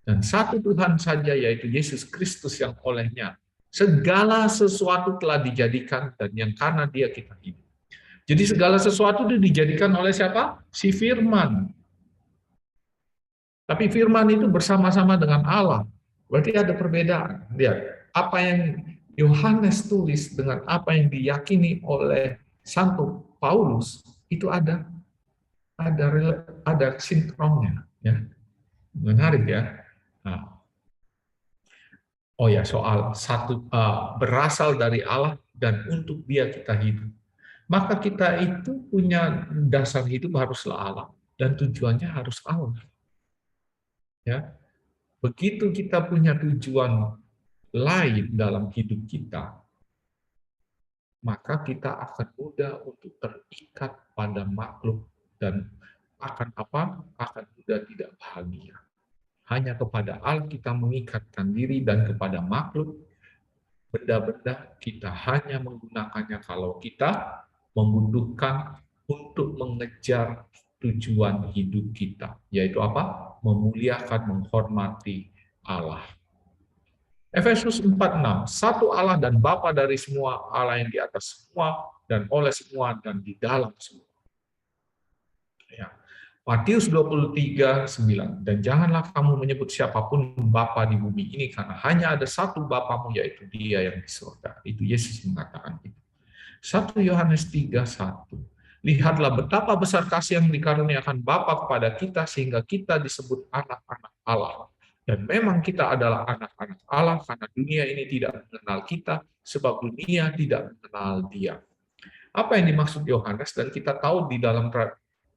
dan satu Tuhan saja, yaitu Yesus Kristus yang olehnya segala sesuatu telah dijadikan, dan yang karena Dia kita hidup. Jadi segala sesuatu itu dijadikan oleh siapa? Si firman. Tapi firman itu bersama-sama dengan Allah. Berarti ada perbedaan. Lihat, apa yang Yohanes tulis dengan apa yang diyakini oleh Santo Paulus itu ada sinkronnya, ya. Menarik ya. Nah. Oh ya, soal satu berasal dari Allah dan untuk Dia kita hidup. Maka kita itu punya dasar hidup haruslah Allah dan tujuannya harus Allah. Ya. Begitu kita punya tujuan lain dalam hidup kita, maka kita akan mudah untuk terikat pada makhluk dan akan mudah tidak bahagia. Hanya kepada Allah kita mengikatkan diri, dan kepada makhluk, benda-benda kita hanya menggunakannya kalau kita membutuhkan untuk mengejar tujuan hidup kita, yaitu apa? Memuliakan, menghormati Allah. Efesus 4:6, satu Allah dan Bapa dari semua, Allah yang di atas semua, dan oleh semua, dan di dalam semua. Ya. Matius 23:9, dan janganlah kamu menyebut siapapun Bapa di bumi ini, karena hanya ada satu Bapamu, yaitu Dia yang di surga. Itu Yesus mengatakan itu. 1 Yohanes 3:1, lihatlah betapa besar kasih yang dikaruniakan Bapa kepada kita, sehingga kita disebut anak-anak Allah. Dan memang kita adalah anak-anak Allah, karena dunia ini tidak mengenal kita, sebab dunia tidak mengenal Dia. Apa yang dimaksud Yohanes, dan kita tahu di dalam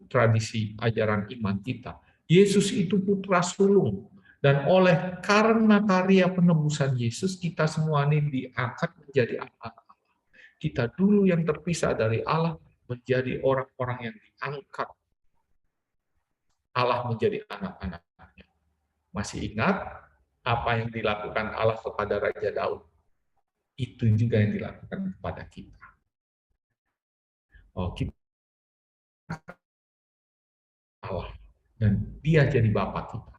tradisi ajaran iman kita, Yesus itu putra sulung, dan oleh karena karya penebusan Yesus, kita semua ini diangkat menjadi anak-anak Allah. Kita dulu yang terpisah dari Allah menjadi orang-orang yang diangkat Allah menjadi anak-anaknya. Masih ingat apa yang dilakukan Allah kepada Raja Daud? Itu juga yang dilakukan kepada kita. Kita Allah, dan Dia jadi Bapa kita.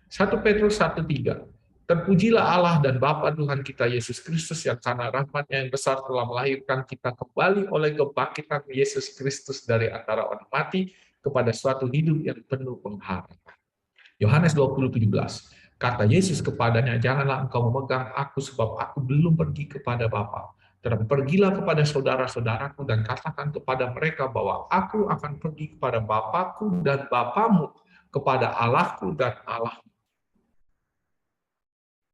1 Petrus 1:3, terpujilah Allah dan Bapa Tuhan kita Yesus Kristus, yang karena rahmat-Nya yang besar telah melahirkan kita kembali oleh kebangkitan Yesus Kristus dari antara orang mati kepada suatu hidup yang penuh pengharapan. Yohanes 20:17, kata Yesus kepadanya, janganlah engkau memegang aku, sebab aku belum pergi kepada Bapa. Dan pergilah kepada saudara-saudaraku dan katakan kepada mereka bahwa aku akan pergi kepada Bapakku dan Bapamu, kepada Allahku dan Allahmu.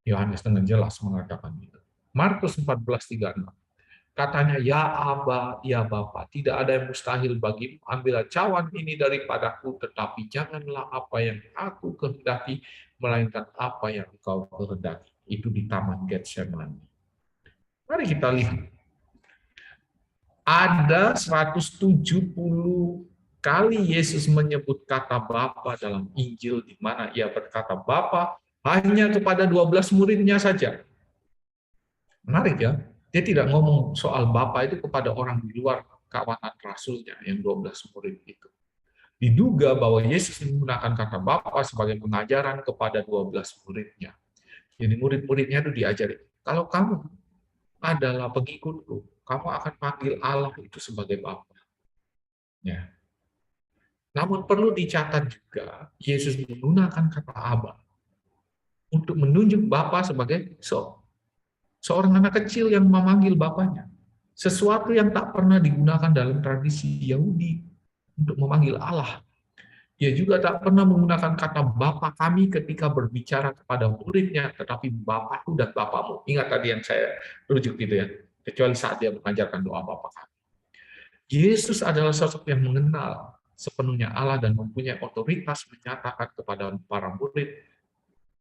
Yohanes dengan jelas mengatakan itu. Markus 14:36. Katanya, ya Aba, ya Bapa, tidak ada yang mustahil bagimu. Ambillah cawan ini daripadaku, tetapi janganlah apa yang aku kehendaki, melainkan apa yang engkau kehendaki. Itu di Taman Getsemani. Mari kita lihat. Ada 170 kali Yesus menyebut kata Bapa dalam Injil, di mana ia berkata Bapa hanya kepada 12 muridnya saja. Menarik ya, dia tidak ngomong soal Bapa itu kepada orang di luar kawanan rasulnya yang 12 murid itu. Diduga bahwa Yesus menggunakan kata Bapa sebagai pengajaran kepada 12 muridnya. Jadi murid-muridnya itu diajari, kalau kamu adalah pengikutku, kamu akan panggil Allah itu sebagai Bapa. Ya. Namun perlu dicatat juga, Yesus menggunakan kata Aba untuk menunjuk Bapa sebagai seorang anak kecil yang memanggil Bapaknya. Sesuatu yang tak pernah digunakan dalam tradisi Yahudi untuk memanggil Allah. Ia juga tak pernah menggunakan kata Bapa kami ketika berbicara kepada muridnya, tetapi Bapakku dan Bapamu. Ingat tadi yang saya rujuk gitu ya, kecuali saat dia mengajarkan doa Bapa kami. Yesus adalah sosok yang mengenal sepenuhnya Allah dan mempunyai otoritas menyatakan kepada para murid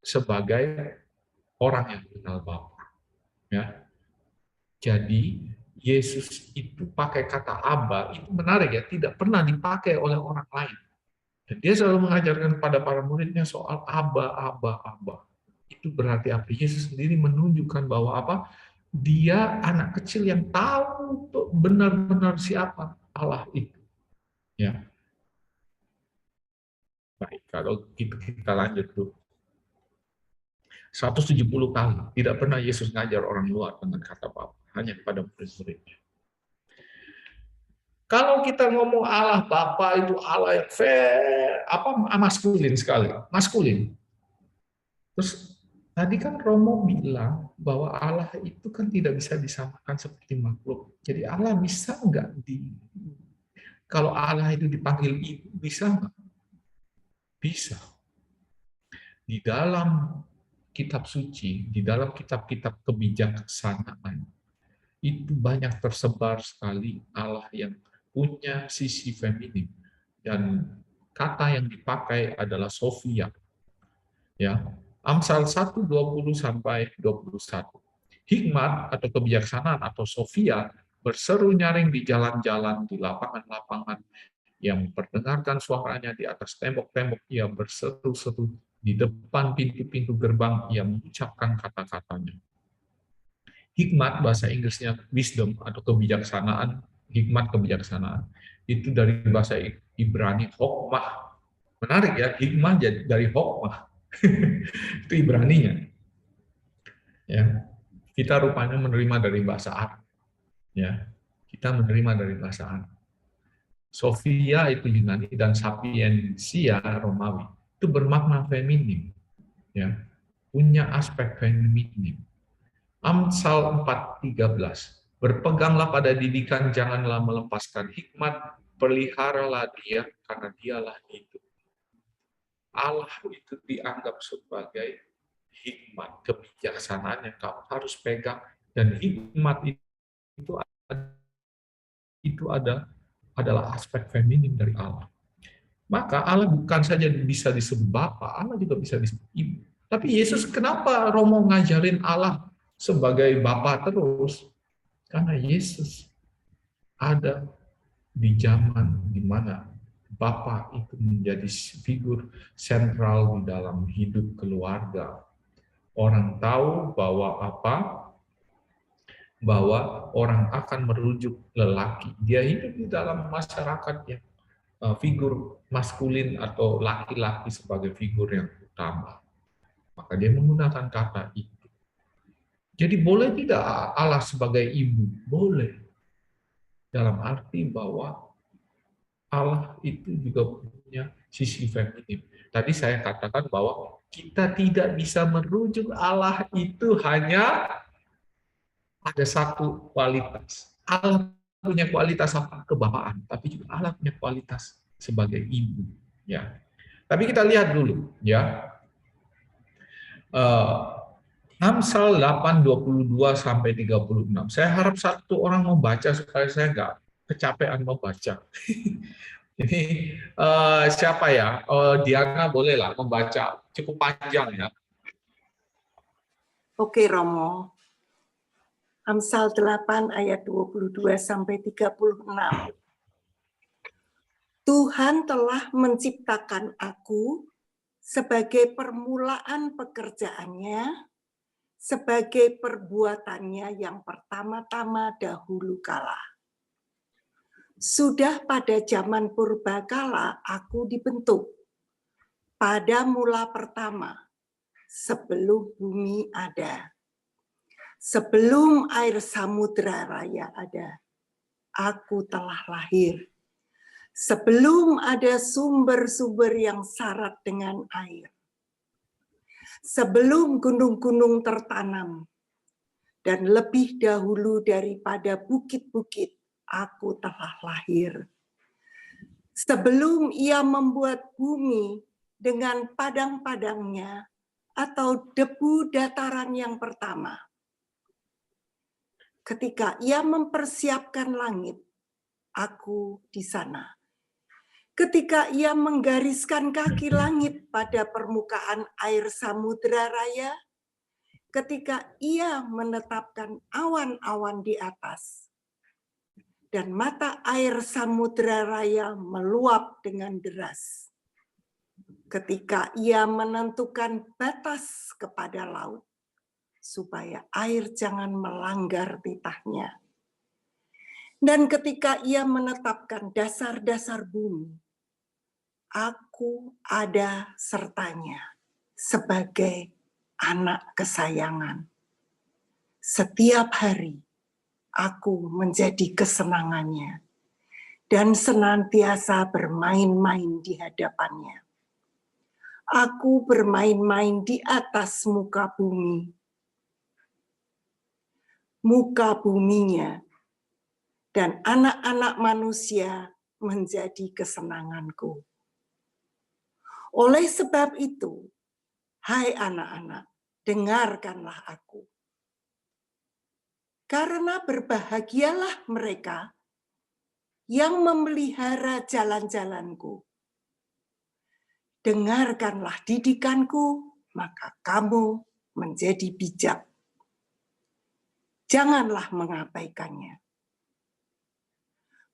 sebagai orang yang mengenal Bapa. Ya. Jadi Yesus itu pakai kata Aba, itu menarik ya, tidak pernah dipakai oleh orang lain. Dan dia selalu mengajarkan kepada para muridnya soal Aba, Aba, Aba. Itu berarti apa? Yesus sendiri menunjukkan bahwa apa? Dia anak kecil yang tahu benar-benar siapa Allah itu. Ya. Baik, kalau kita lanjut dulu. 170 kali tidak pernah Yesus ngajar orang luar dengan kata Bapa, hanya kepada murid-muridnya. Kalau kita ngomong Allah Bapa itu Allah yang maskulin sekali, maskulin. Terus tadi kan Romo bilang bahwa Allah itu kan tidak bisa disamakan seperti makhluk. Jadi Allah bisa nggak kalau Allah itu dipanggil ibu, bisa nggak? Bisa. Di dalam kitab suci, di dalam kitab-kitab kebijaksanaan, itu banyak tersebar sekali Allah yang punya sisi feminim. Dan kata yang dipakai adalah Sophia. Ya, Amsal 1:20 sampai 21. Hikmat atau kebijaksanaan atau Sophia berseru nyaring di jalan-jalan, di lapangan-lapangan, yang memperdengarkan suaranya di atas tembok-tembok, ia berseru-seru di depan pintu-pintu gerbang, ia mengucapkan kata-katanya. Hikmat bahasa Inggrisnya wisdom atau kebijaksanaan, hikmat kebijaksanaan. Itu dari bahasa Ibrani hokmah. Menarik ya, hikmah dari hokmah. Itu Ibraninya. Ya. Kita rupanya menerima dari bahasa Arab. Ya. Kita menerima dari bahasa Arab. Sophia itu Yunani dan sapiensia Romawi. Itu bermakna feminim. Ya. Punya aspek feminim. Amsal 4:13. Berpeganglah pada didikan, janganlah melepaskan hikmat, peliharalah dia karena dialah hidup. Allah itu dianggap sebagai hikmat, kebijaksanaan yang kamu harus pegang, dan hikmat itu adalah aspek feminim dari Allah. Maka Allah bukan saja bisa disebut Bapa, Allah juga bisa disebut Ibu. Tapi Yesus kenapa Romo ngajarin Allah sebagai Bapa terus? Karena Yesus ada di zaman di mana Bapa itu menjadi figur sentral di dalam hidup keluarga. Orang tahu bahwa bahwa orang akan merujuk lelaki. Dia hidup di dalam masyarakat yang figur maskulin atau laki-laki sebagai figur yang utama. Maka dia menggunakan kata itu. Jadi boleh tidak Allah sebagai ibu? Boleh. Dalam arti bahwa Allah itu juga punya sisi feminim. Tadi saya katakan bahwa kita tidak bisa merujuk Allah itu hanya ada satu kualitas. Allah punya kualitas apa? Kebapaan, tapi juga Allah punya kualitas sebagai ibu. Ya. Tapi kita lihat dulu, ya. Amsal 8:22 sampai 36. Saya harap satu orang membaca supaya saya nggak kecapean membaca. Ini siapa ya? Diana bolehlah membaca, cukup panjang ya.
Oke, Romo. Amsal 8 ayat 22 sampai 36. Tuhan telah menciptakan aku sebagai permulaan pekerjaannya, sebagai perbuatannya yang pertama-tama dahulu kala. Sudah pada zaman purbakala aku dibentuk, pada mula pertama, sebelum bumi ada. Sebelum air samudra raya ada, aku telah lahir. Sebelum ada sumber-sumber yang syarat dengan air. Sebelum gunung-gunung tertanam, dan lebih dahulu daripada bukit-bukit, aku telah lahir. Sebelum ia membuat bumi dengan padang-padangnya, atau debu dataran yang pertama. Ketika ia mempersiapkan langit, aku di sana. Ketika ia menggariskan kaki langit pada permukaan air samudra raya, ketika ia menetapkan awan-awan di atas, dan mata air samudra raya meluap dengan deras. Ketika ia menentukan batas kepada laut, supaya air jangan melanggar titahnya. Dan ketika ia menetapkan dasar-dasar bumi, aku ada sertanya sebagai anak kesayangan. Setiap hari aku menjadi kesenangannya dan senantiasa bermain-main di hadapannya. Aku bermain-main di atas muka bumi. Muka buminya dan anak-anak manusia menjadi kesenanganku. Oleh sebab itu, hai anak-anak, dengarkanlah aku. Karena berbahagialah mereka yang memelihara jalan-jalanku. Dengarkanlah didikanku, maka kamu menjadi bijak. Janganlah mengabaikannya.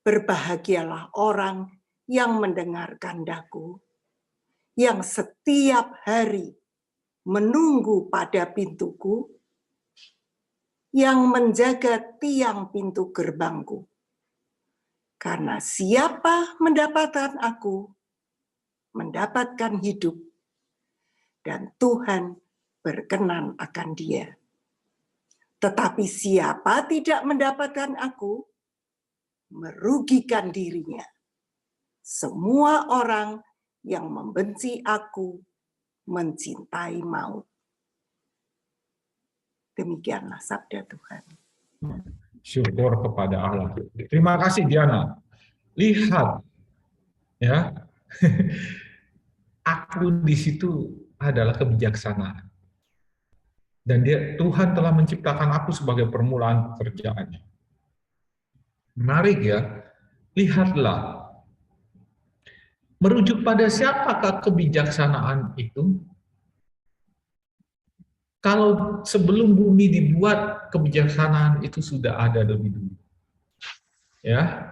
Berbahagialah orang yang mendengar kandaku, yang setiap hari menunggu pada pintuku, yang menjaga tiang pintu gerbangku. Karena siapa mendapatkan aku, mendapatkan hidup, dan Tuhan berkenan akan dia. Tetapi siapa tidak mendapatkan aku, merugikan dirinya. Semua orang yang membenci aku mencintai maut. Demikianlah sabda Tuhan.
Syukur kepada Allah. Terima kasih Diana. Lihat, ya, aku di situ adalah kebijaksanaan. Dan Tuhan telah menciptakan aku sebagai permulaan pekerjaannya. Menarik ya, lihatlah. Merujuk pada siapakah kebijaksanaan itu? Kalau sebelum bumi dibuat, kebijaksanaan itu sudah ada lebih dulu. Ya,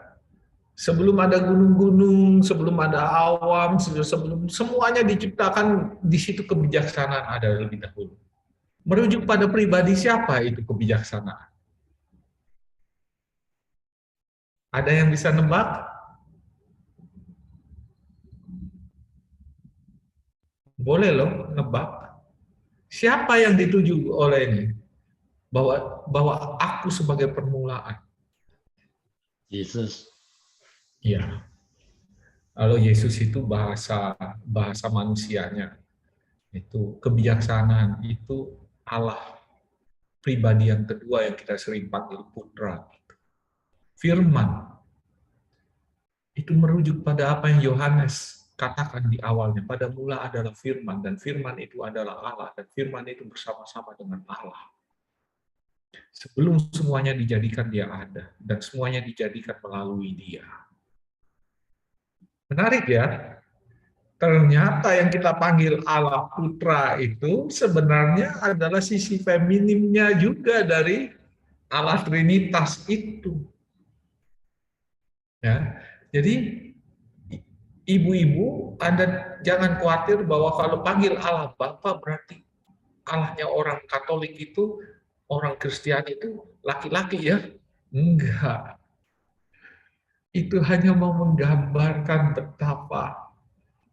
sebelum ada gunung-gunung, sebelum ada awan, sebelum semuanya diciptakan, di situ kebijaksanaan ada lebih dahulu. Merujuk pada pribadi siapa itu kebijaksanaan? Ada yang bisa nebak? Boleh loh nebak. Siapa yang dituju oleh ini? Bahwa aku sebagai permulaan.
Yesus.
Iya. Kalau Yesus itu bahasa manusianya. Itu kebijaksanaan, itu Allah. pribadi yang kedua yang kita sering panggil putra. Firman. Itu merujuk pada apa yang Yohanes katakan di awalnya. Pada mula adalah firman, dan firman itu adalah Allah, dan firman itu bersama-sama dengan Allah. Sebelum semuanya dijadikan, dia ada, dan semuanya dijadikan melalui dia. Menarik ya? Ternyata yang kita panggil Allah Putra itu sebenarnya adalah sisi feminimnya juga dari Allah Trinitas itu. Ya, jadi ibu-ibu, Anda jangan khawatir bahwa kalau panggil Allah Bapa berarti Allahnya orang Katolik itu, orang Kristen itu laki-laki ya? Enggak. Itu hanya mau menggambarkan betapa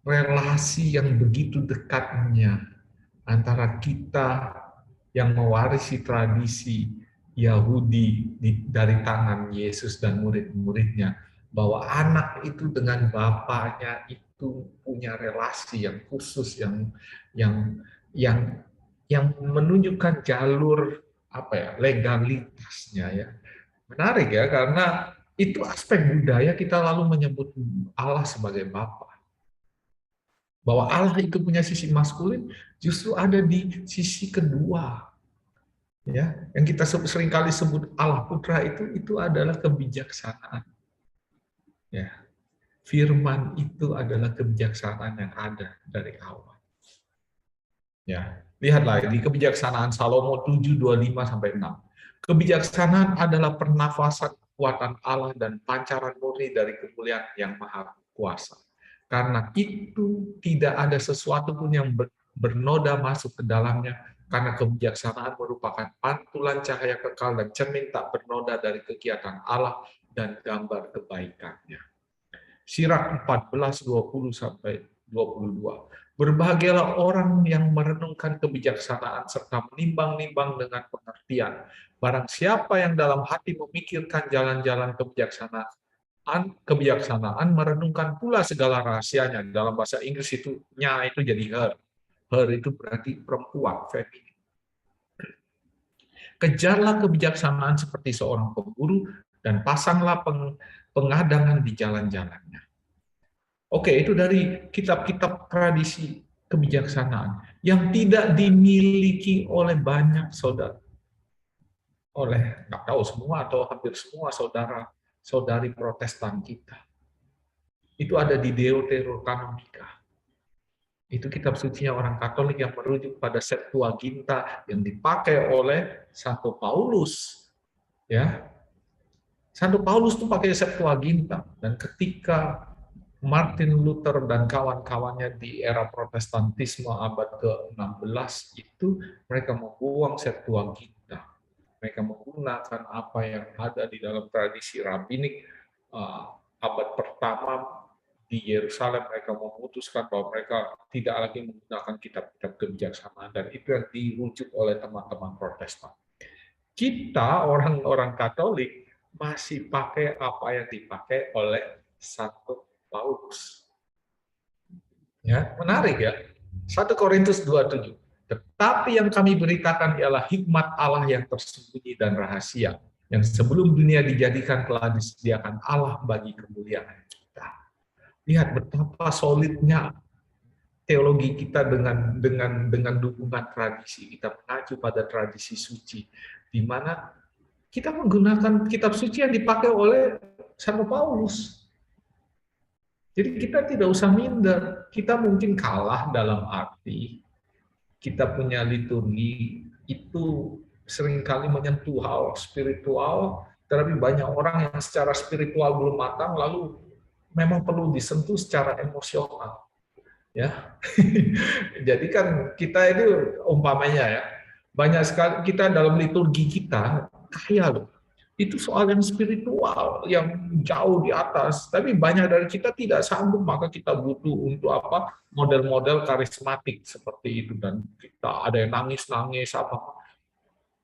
relasi yang begitu dekatnya antara kita yang mewarisi tradisi Yahudi dari tangan Yesus dan murid-muridnya, bahwa anak itu dengan bapaknya itu punya relasi yang khusus, yang yang yang menunjukkan jalur apa ya, legalitasnya ya. Menarik ya, karena itu aspek budaya kita lalu menyebut Allah sebagai Bapa. Bahwa Allah itu punya sisi maskulin, justru ada di sisi kedua. Ya, yang kita seringkali sebut Allah Putra itu adalah kebijaksanaan. Ya, firman itu adalah kebijaksanaan yang ada dari awal. Ya, lihatlah di kebijaksanaan Salomo 7:25 sampai 6. Kebijaksanaan adalah pernafasan kekuatan Allah dan pancaran murni dari kemuliaan yang maha kuasa. Karena itu tidak ada sesuatu pun yang bernoda masuk ke dalamnya, karena kebijaksanaan merupakan pantulan cahaya kekal dan cermin tak bernoda dari kegiatan Allah dan gambar kebaikannya. Sirak 14:20 sampai 22. Berbahagialah orang yang merenungkan kebijaksanaan serta menimbang-nimbang dengan pengertian. Barang siapa yang dalam hati memikirkan jalan-jalan kebijaksanaan, merenungkan pula segala rahasianya. Dalam bahasa Inggris itu nya itu jadi her. Her itu berarti perempuan, feminin. Kejarlah kebijaksanaan seperti seorang pemburu dan pasanglah pengadangan di jalan-jalannya. Oke, itu dari kitab-kitab tradisi kebijaksanaan yang tidak dimiliki oleh banyak saudara, oleh nggak tahu semua atau hampir semua saudara-saudari Protestan kita. Itu ada di Deuterokanonika. Itu kitab sucinya orang Katolik yang merujuk pada Septuaginta yang dipakai oleh Santo Paulus. Ya, Santo Paulus itu pakai Septuaginta, dan ketika Martin Luther dan kawan-kawannya di era Protestantisme abad ke-16 itu, mereka membuang Septuaginta. Mereka menggunakan apa yang ada di dalam tradisi rabbinik abad pertama di Yerusalem. Mereka memutuskan bahwa mereka tidak lagi menggunakan kitab-kitab kebijaksanaan, dan itu yang dirujuk oleh teman-teman Protestan. Kita orang-orang Katolik masih pakai apa yang dipakai oleh Santo Paulus. Ya, menarik ya. 1 Korintus 2:7. Tetapi yang kami beritakan ialah hikmat Allah yang tersembunyi dan rahasia, yang sebelum dunia dijadikan telah disediakan Allah bagi kemuliaan kita. Lihat betapa solidnya teologi kita dengan dukungan tradisi. Kita mengacu pada tradisi suci, di mana kita menggunakan kitab suci yang dipakai oleh Santo Paulus. Jadi kita tidak usah minder. Kita mungkin kalah dalam arti kita punya liturgi itu seringkali menyentuh hal spiritual, tetapi banyak orang yang secara spiritual belum matang, lalu memang perlu disentuh secara emosional. Ya, jadi kan kita itu umpamanya ya, banyak sekali kita dalam liturgi kita kaya loh. Itu soal yang spiritual, yang jauh di atas. Tapi banyak dari kita tidak sanggup, maka kita butuh untuk apa? Model-model karismatik seperti itu, dan kita ada yang nangis-nangis apa.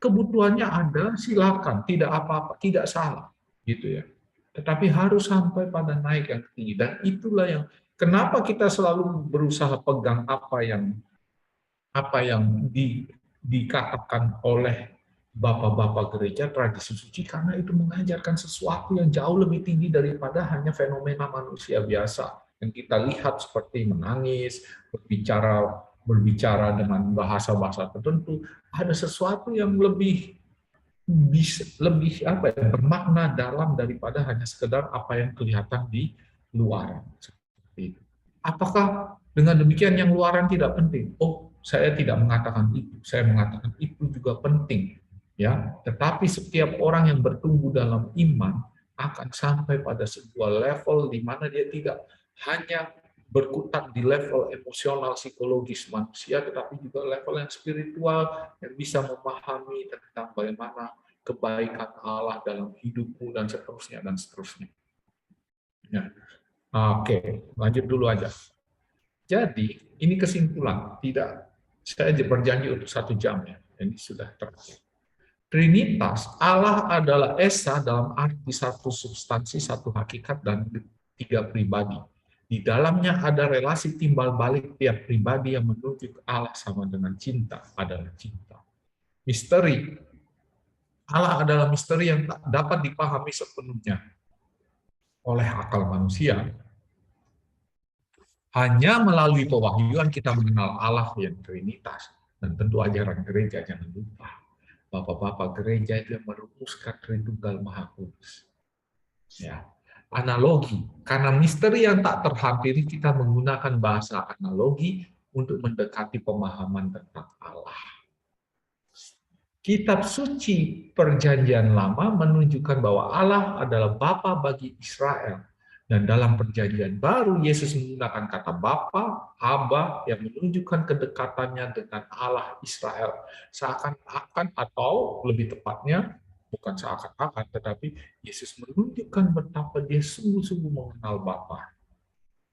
Kebutuhannya ada, silakan, tidak apa-apa, tidak salah, gitu ya. Tetapi harus sampai pada naik yang tinggi, dan itulah yang kenapa kita selalu berusaha pegang apa yang dikatakan oleh bapak-bapak gereja tradisi suci karena itu mengajarkan sesuatu yang jauh lebih tinggi daripada hanya fenomena manusia biasa yang kita lihat seperti menangis, berbicara dengan bahasa-bahasa tertentu. Ada sesuatu yang lebih bermakna dalam daripada hanya sekedar apa yang kelihatan di luar. Seperti itu. Apakah dengan demikian yang luaran tidak penting? Oh, saya tidak mengatakan itu. Saya mengatakan itu juga penting. Ya, tetapi setiap orang yang bertumbuh dalam iman akan sampai pada sebuah level di mana dia tidak hanya berkutat di level emosional psikologis manusia, tetapi juga level yang spiritual yang bisa memahami tentang bagaimana kebaikan Allah dalam hidupmu dan seterusnya dan seterusnya. Ya. Oke, lanjut dulu aja. Jadi ini kesimpulan, tidak saya berjanji untuk 1 jam ya. Ini sudah terakhir. Trinitas, Allah adalah Esa dalam arti satu substansi, satu hakikat, dan 3 pribadi. Di dalamnya ada relasi timbal balik tiap pribadi yang menunjuk Allah sama dengan cinta, adalah cinta. Misteri, Allah adalah misteri yang tak dapat dipahami sepenuhnya oleh akal manusia. Hanya melalui pewahyuan kita mengenal Allah yang Trinitas. Dan tentu ajaran gereja, jangan lupa. Bapak-bapak gereja itu yang merumuskan Tritunggal Maha Kudus. Ya. Analogi, karena misteri yang tak terhampiri, kita menggunakan bahasa analogi untuk mendekati pemahaman tentang Allah. Kitab suci Perjanjian Lama menunjukkan bahwa Allah adalah Bapa bagi Israel. Dan dalam Perjanjian Baru, Yesus menggunakan kata Bapa, Aba, yang menunjukkan kedekatannya dengan Allah Israel. Seakan-akan, atau lebih tepatnya, bukan seakan-akan, tetapi Yesus menunjukkan betapa dia sungguh-sungguh mengenal Bapa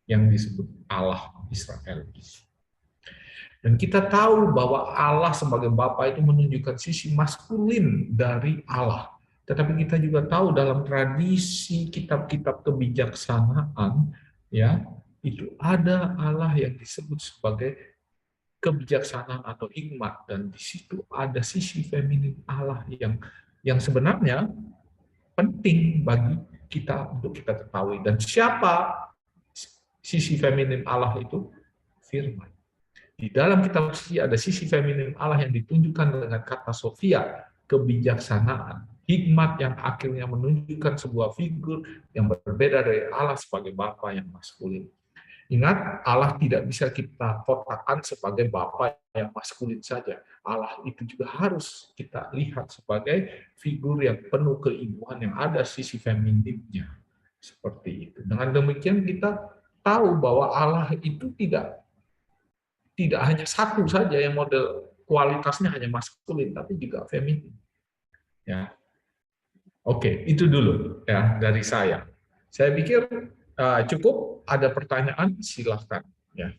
yang disebut Allah Israel. Dan kita tahu bahwa Allah sebagai Bapa itu menunjukkan sisi maskulin dari Allah. Tetapi kita juga tahu dalam tradisi kitab-kitab kebijaksanaan, ya, itu ada Allah yang disebut sebagai kebijaksanaan atau hikmat, dan di situ ada sisi feminin Allah yang sebenarnya penting bagi kita untuk kita ketahui. Dan siapa sisi feminin Allah itu? Firman. Di dalam kitab suci ada sisi feminin Allah yang ditunjukkan dengan kata Sophia, kebijaksanaan, hikmat yang akhirnya menunjukkan sebuah figur yang berbeda dari Allah sebagai Bapa yang maskulin. Ingat, Allah tidak bisa kita kotakkan sebagai Bapa yang maskulin saja. Allah itu juga harus kita lihat sebagai figur yang penuh keibuan, yang ada sisi femininnya. Seperti itu. Dengan demikian kita tahu bahwa Allah itu tidak hanya satu saja yang model kualitasnya hanya maskulin, tapi juga feminin. Ya, oke, itu dulu ya dari saya. Saya pikir cukup. Ada pertanyaan, silahkan. Ya,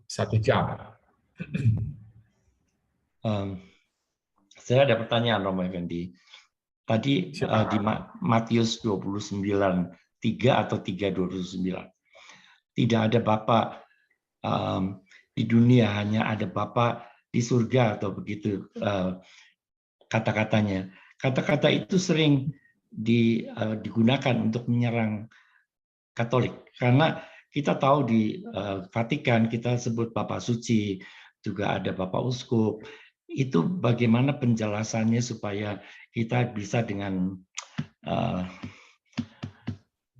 1 jam.
Saya ada pertanyaan, Romo Effendi. Tadi di Matius 29:3 atau 3:29. Tidak ada Bapa di dunia, hanya ada Bapa di surga, atau begitu kata-katanya. Kata-kata itu sering digunakan untuk menyerang Katolik, karena kita tahu di Vatikan kita sebut Bapa Suci, juga ada Bapak Uskup. Itu bagaimana penjelasannya supaya kita bisa dengan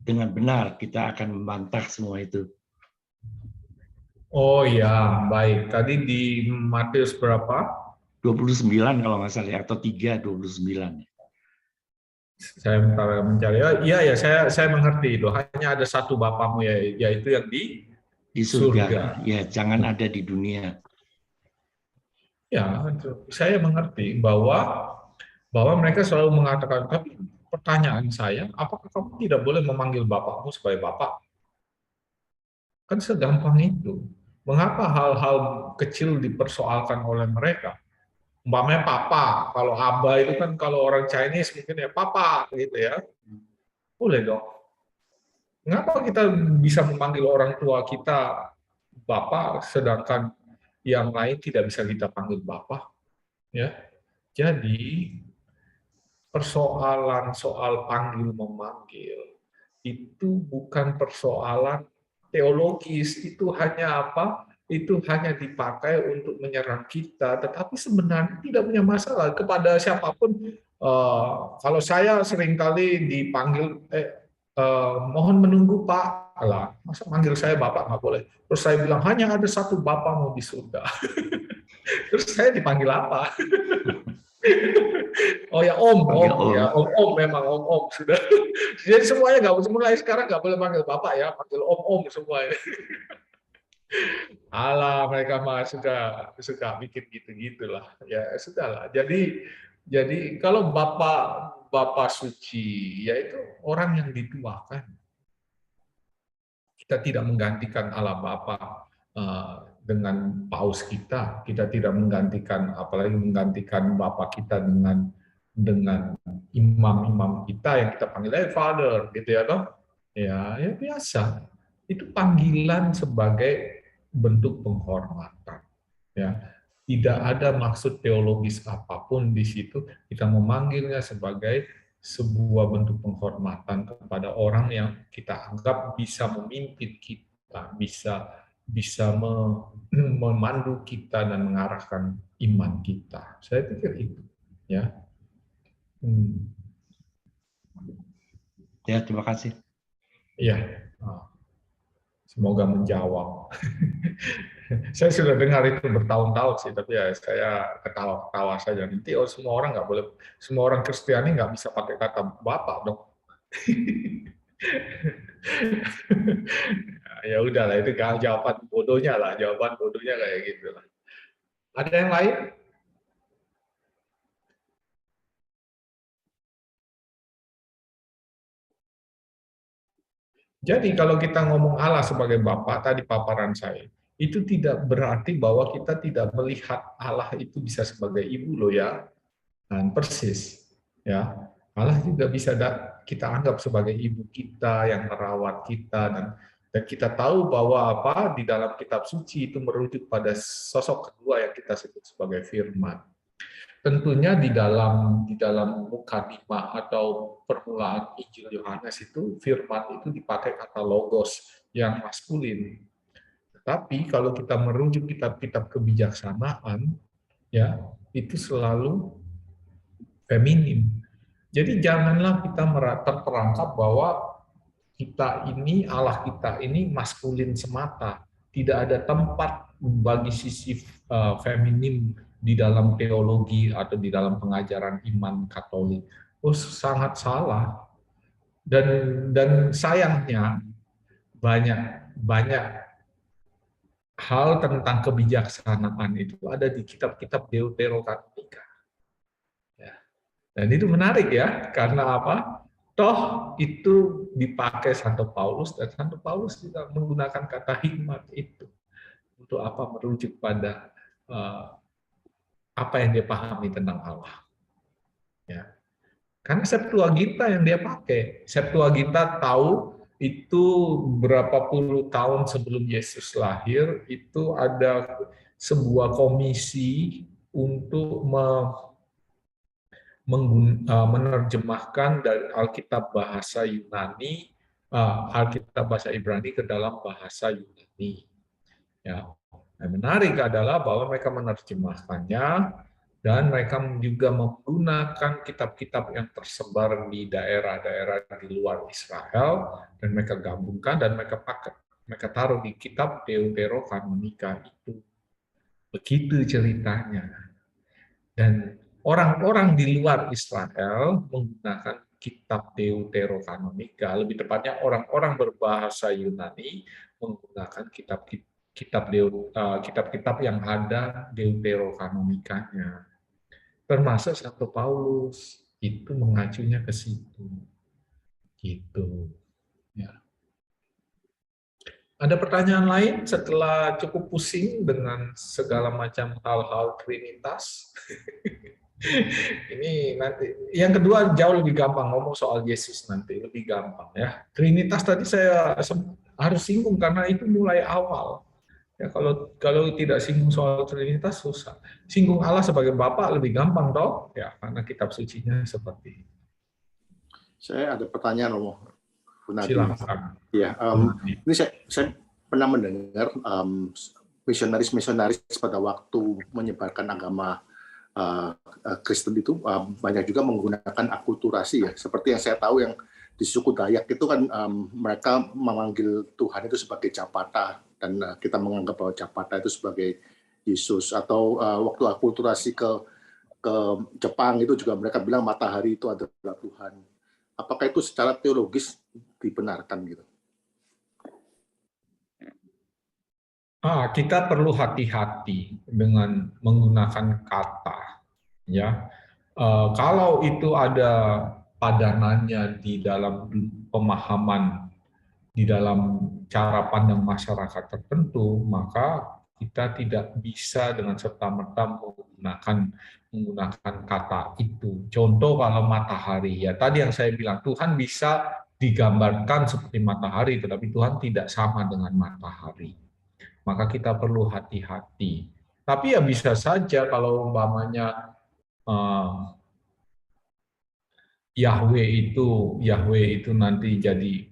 benar kita akan membantah semua itu.
Oh ya, baik. Tadi di Matius berapa?
29 kalau nggak salah, atau 3:29.
Saya mencari. Iya, saya mengerti itu. Hanya ada satu Bapamu, yaitu yang di surga.
Ya, jangan ada di dunia.
Ya, saya mengerti bahwa mereka selalu mengatakan, tapi pertanyaan saya, apakah kamu tidak boleh memanggil Bapakmu sebagai Bapak? Kan segampang itu. Mengapa hal-hal kecil dipersoalkan oleh mereka? Umpamanya papa, kalau aba itu kan kalau orang Chinese mungkin ya papa gitu ya. Boleh dong. Mengapa kita bisa memanggil orang tua kita bapak, sedangkan yang lain tidak bisa kita panggil Bapa, ya. Jadi persoalan soal panggil memanggil itu bukan persoalan teologis, itu hanya apa? Itu hanya dipakai untuk menyerang kita, tetapi sebenarnya tidak punya masalah kepada siapapun. Kalau saya seringkali dipanggil, mohon menunggu Pak, lah, masa manggil saya Bapak nggak boleh. Terus saya bilang hanya ada satu Bapamu di surga. Terus saya dipanggil apa? Oh ya Om,
Panggil
Om ya, Om memang Om sudah. Jadi semuanya nggak, mulai sekarang nggak boleh panggil Bapak ya, panggil Om semua. Alah, mereka mah suka bikin gitu-gitulah. Ya sudahlah. Jadi kalau Bapak suci, yaitu orang yang dituakan. Kita tidak menggantikan Allah Bapa dengan paus kita. Kita tidak menggantikan, apalagi menggantikan Bapa kita dengan imam-imam kita yang kita panggil Father, gitu ya toh? Ya biasa. Itu panggilan sebagai bentuk penghormatan. Ya, tidak ada maksud teologis apapun di situ. Kita memanggilnya sebagai sebuah bentuk penghormatan kepada orang yang kita anggap bisa memimpin kita, bisa memandu kita dan mengarahkan iman kita. Saya pikir itu, ya.
Ya, terima kasih.
Iya. Semoga menjawab. Saya sudah dengar itu bertahun-tahun sih, tapi ya saya ketawa-ketawa saja. Nanti semua orang nggak boleh, semua orang Kristiani nggak bisa pakai kata Bapak dong. Ya udahlah, itu jawaban bodohnya lah, jawaban bodohnya kayak gitu lah. Ada yang lain? Jadi kalau kita ngomong Allah sebagai Bapa, tadi paparan saya, itu tidak berarti bahwa kita tidak melihat Allah itu bisa sebagai ibu loh ya. Dan persis ya. Allah juga bisa kita anggap sebagai ibu kita yang merawat kita, dan kita tahu bahwa apa di dalam kitab suci itu merujuk pada sosok kedua yang kita sebut sebagai firman. Tentunya di dalam mukadimah atau permulaan Injil Yohanes itu firman itu dipakai kata logos yang maskulin. Tetapi kalau kita merujuk kitab-kitab kebijaksanaan, ya itu selalu feminim. Jadi janganlah kita terperangkap bahwa Allah kita ini maskulin semata. Tidak ada tempat bagi sisi feminim di dalam teologi atau di dalam pengajaran iman Katolik. Sangat salah. Dan sayangnya banyak hal tentang kebijaksanaan itu ada di kitab-kitab Deuterokanonika. Dan itu menarik ya, karena apa? Toh itu dipakai Santo Paulus, dan Santo Paulus juga menggunakan kata hikmat itu untuk apa? Merujuk pada apa yang dia pahami tentang Allah. Ya. Karena Septuaginta yang dia pakai. Septuaginta tahu itu berapa puluh tahun sebelum Yesus lahir, itu ada sebuah komisi untuk menerjemahkan dari Alkitab bahasa Yunani, Alkitab bahasa Ibrani ke dalam bahasa Yunani. Ya, yang menarik adalah bahwa mereka menerjemahkannya dan mereka juga menggunakan kitab-kitab yang tersebar di daerah-daerah di luar Israel dan mereka gabungkan dan mereka taruh di kitab Deuterokanonika itu. Begitu ceritanya. Dan orang-orang di luar Israel menggunakan kitab Deuterokanonika, lebih tepatnya orang-orang berbahasa Yunani menggunakan kitab-kitab yang ada Deuterokanonikanya. Termasuk Santo Paulus, itu mengacunya ke situ. Gitu. Ya. Ada pertanyaan lain setelah cukup pusing dengan segala macam hal-hal Trinitas? Ini nanti yang kedua jauh lebih gampang, ngomong soal Yesus nanti lebih gampang ya. Trinitas tadi saya harus singgung karena itu mulai awal Ya, kalau tidak singgung soal Trinitas susah. Singgung Allah sebagai Bapa lebih gampang toh, ya karena kitab sucinya seperti itu.
Saya ada pertanyaan, Romo. Funadi.
Silakan.
Ya, ini saya pernah mendengar misionaris pada waktu menyebarkan agama Kristen itu banyak juga menggunakan akulturasi ya. Seperti yang saya tahu yang di suku Dayak itu kan mereka memanggil Tuhan itu sebagai Japata, dan kita menganggap bahwa Japata itu sebagai Yesus. Atau waktu akulturasi ke Jepang itu juga mereka bilang matahari itu adalah Tuhan. Apakah itu secara teologis dibenarkan gitu?
Kita perlu hati-hati dengan menggunakan kata, ya. Kalau itu ada padanannya di dalam pemahaman, di dalam cara pandang masyarakat tertentu, maka kita tidak bisa dengan serta-merta menggunakan kata itu. Contoh kalau matahari, ya tadi yang saya bilang, Tuhan bisa digambarkan seperti matahari, tetapi Tuhan tidak sama dengan matahari. Maka kita perlu hati-hati. Tapi ya bisa saja kalau umpamanya Yahweh itu nanti jadi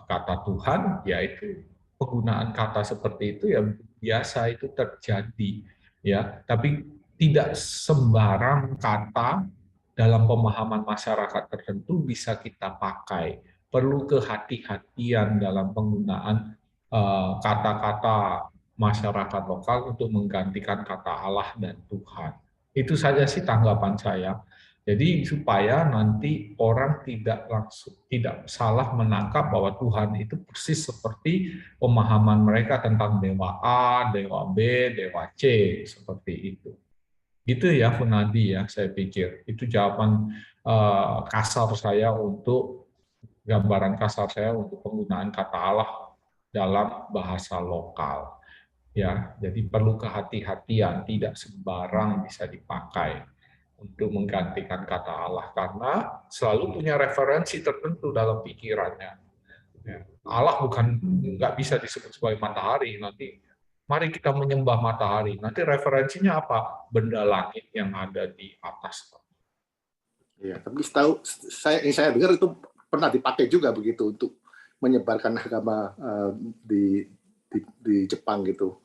kata Tuhan, yaitu penggunaan kata seperti itu ya biasa itu terjadi, ya. Tapi tidak sembarang kata dalam pemahaman masyarakat tertentu bisa kita pakai. Perlu kehati-hatian dalam penggunaan kata-kata masyarakat lokal untuk menggantikan kata Allah dan Tuhan. Itu saja sih tanggapan saya. Jadi supaya nanti orang tidak salah menangkap bahwa Tuhan itu persis seperti pemahaman mereka tentang dewa A, dewa B, dewa C, seperti itu. Gitu ya, Funadi ya, saya pikir. Itu jawaban kasar saya untuk gambaran kasar saya untuk penggunaan kata Allah dalam bahasa lokal. Ya, jadi perlu kehati-hatian, tidak sembarang bisa dipakai untuk menggantikan kata Allah, karena selalu punya referensi tertentu dalam pikirannya. Allah nggak bisa disebut sebagai matahari. Nanti mari kita menyembah matahari. Nanti referensinya apa? Benda langit yang ada di atas.
Ya, tapi saya dengar itu pernah dipakai juga begitu untuk menyebarkan agama di Jepang gitu.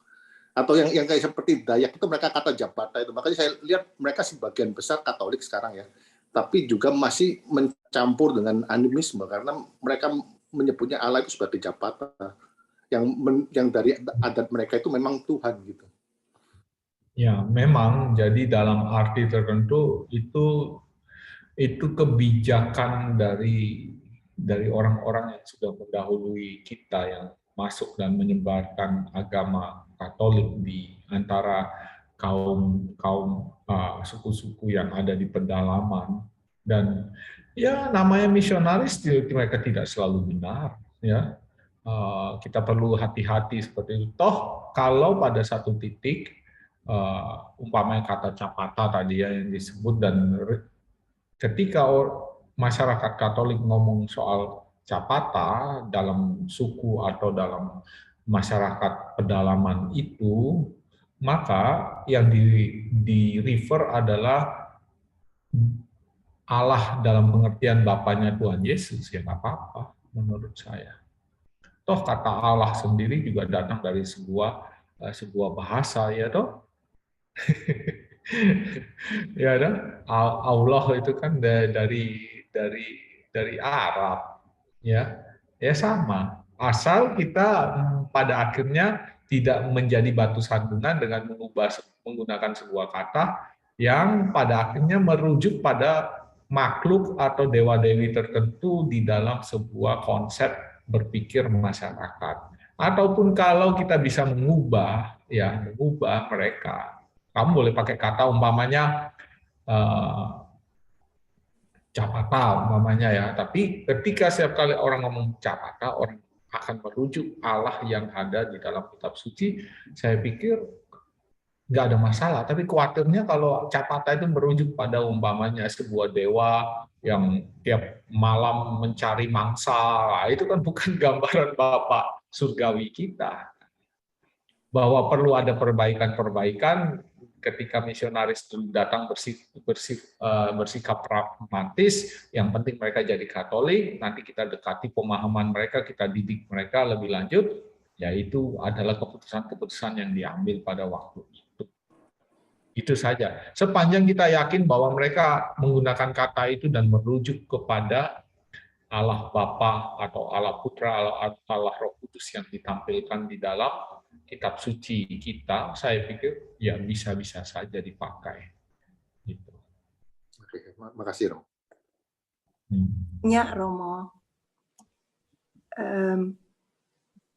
Atau yang kayak seperti Dayak itu mereka kata Japata itu. Makanya saya lihat mereka sebagian besar Katolik sekarang ya. Tapi juga masih mencampur dengan animisme karena mereka menyebutnya Allah itu sebagai Japata. Yang dari adat mereka itu memang Tuhan gitu.
Ya, memang jadi dalam arti tertentu itu kebijakan dari orang-orang yang sudah mendahului kita yang masuk dan menyebarkan agama Katolik di antara kaum suku-suku yang ada di pedalaman. Dan ya namanya misionaris mereka tidak selalu benar, ya. Kita perlu hati-hati seperti itu. Toh kalau pada satu titik umpamanya kata Capata tadi ya yang disebut, dan ketika masyarakat Katolik ngomong soal Capata dalam suku atau dalam masyarakat pedalaman itu, maka yang di refer adalah Allah dalam pengertian Bapaknya Tuhan Yesus, ya nggak apa-apa menurut saya. Toh kata Allah sendiri juga datang dari sebuah bahasa, ya toh. Ya kan? Allah itu kan dari Arab, ya. Ya sama. Asal kita pada akhirnya tidak menjadi batu sandungan dengan menggunakan sebuah kata yang pada akhirnya merujuk pada makhluk atau dewa-dewi tertentu di dalam sebuah konsep berpikir masyarakat. Ataupun kalau kita bisa mengubah mereka. Kamu boleh pakai kata umpamanya Capata umpamanya ya, tapi ketika setiap kali orang ngomong Capata, orang akan merujuk Allah yang ada di dalam kitab suci. Saya pikir nggak ada masalah, tapi khawatirnya kalau Capata itu merujuk pada umpamanya sebuah dewa yang tiap malam mencari mangsa, itu kan bukan gambaran Bapa surgawi kita. bahwa perlu ada perbaikan-perbaikan ketika misionaris datang bersikap pragmatis, yang penting mereka jadi Katolik, nanti kita dekati pemahaman mereka, kita didik mereka lebih lanjut, yaitu adalah keputusan-keputusan yang diambil pada waktu itu. Itu saja. Sepanjang kita yakin bahwa mereka menggunakan kata itu dan merujuk kepada Allah Bapa atau Allah Putra, Allah Roh Kudus yang ditampilkan di dalam kitab suci kita, saya pikir ya bisa-bisa saja dipakai. Gitu.
Oke, makasih Romo.
Ya Romo,